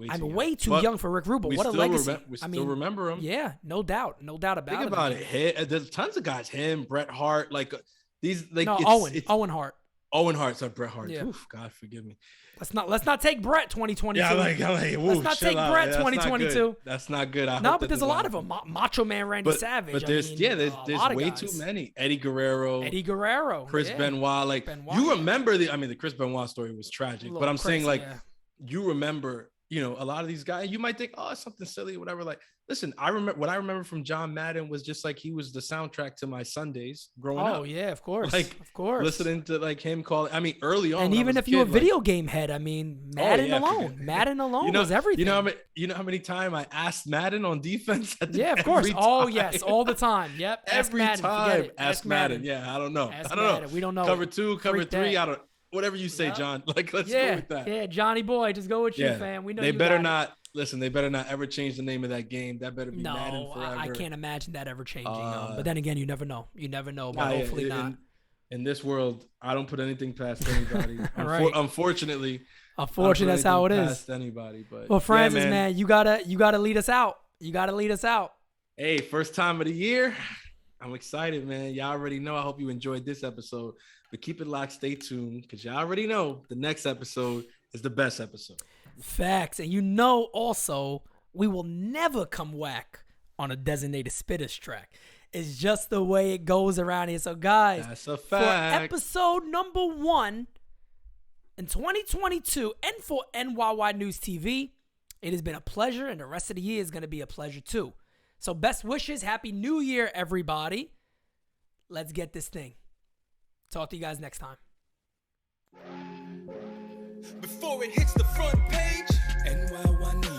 young for Rick Rude. But what a legacy! We still remember him. Yeah, no doubt about it. Think about it. There's tons of guys. Him, Bret Hart, Owen Hart. Owen Hart, so Bret Hart. Yeah. Oof, God forgive me. Let's not take Bret 2022. Yeah, let's not take Bret 2022. That's not good. No, but there's a lot of them. Macho Man Randy Savage. But there's way too many. Eddie Guerrero, Chris Benoit. You remember the Chris Benoit story was tragic, but I'm saying you remember, a lot of these guys. You might think, oh, it's something silly, whatever. Like, listen, I remember from John Madden was just like he was the soundtrack to my Sundays growing up. Oh yeah, of course, listening to him call. I mean, early on, and even if you're a video game head, I mean, Madden alone was everything. You know how many times I asked Madden on defense? Of course. Oh yes, all the time. Yep. Every time. Ask Madden. Yeah, I don't know. We don't know. Cover 2, cover 3. I don't. Whatever you say, John. Let's go with that. Yeah, Johnny boy, just go with you, fam. We know they better not. Listen, they better not ever change the name of that game. That better be Madden forever. I can't imagine that ever changing. But then again, you never know. But hopefully not. In this world, I don't put anything past anybody. Right. Unfortunately, that's how it is. Past anybody, but well, Francis, man, you gotta lead us out. Hey, first time of the year. I'm excited, man. Y'all already know. I hope you enjoyed this episode. But keep it locked. Stay tuned, because y'all already know the next episode is the best episode. Facts. And also, we will never come whack on a designated Spittaz track. It's just the way it goes around here. So, guys, that's a fact. For episode number 1 in 2022 and for NyynewsTV, it has been a pleasure, and the rest of the year is going to be a pleasure too. So, best wishes. Happy New Year, everybody. Let's get this thing. Talk to you guys next time. Before it hits the front page, NyynewsTV.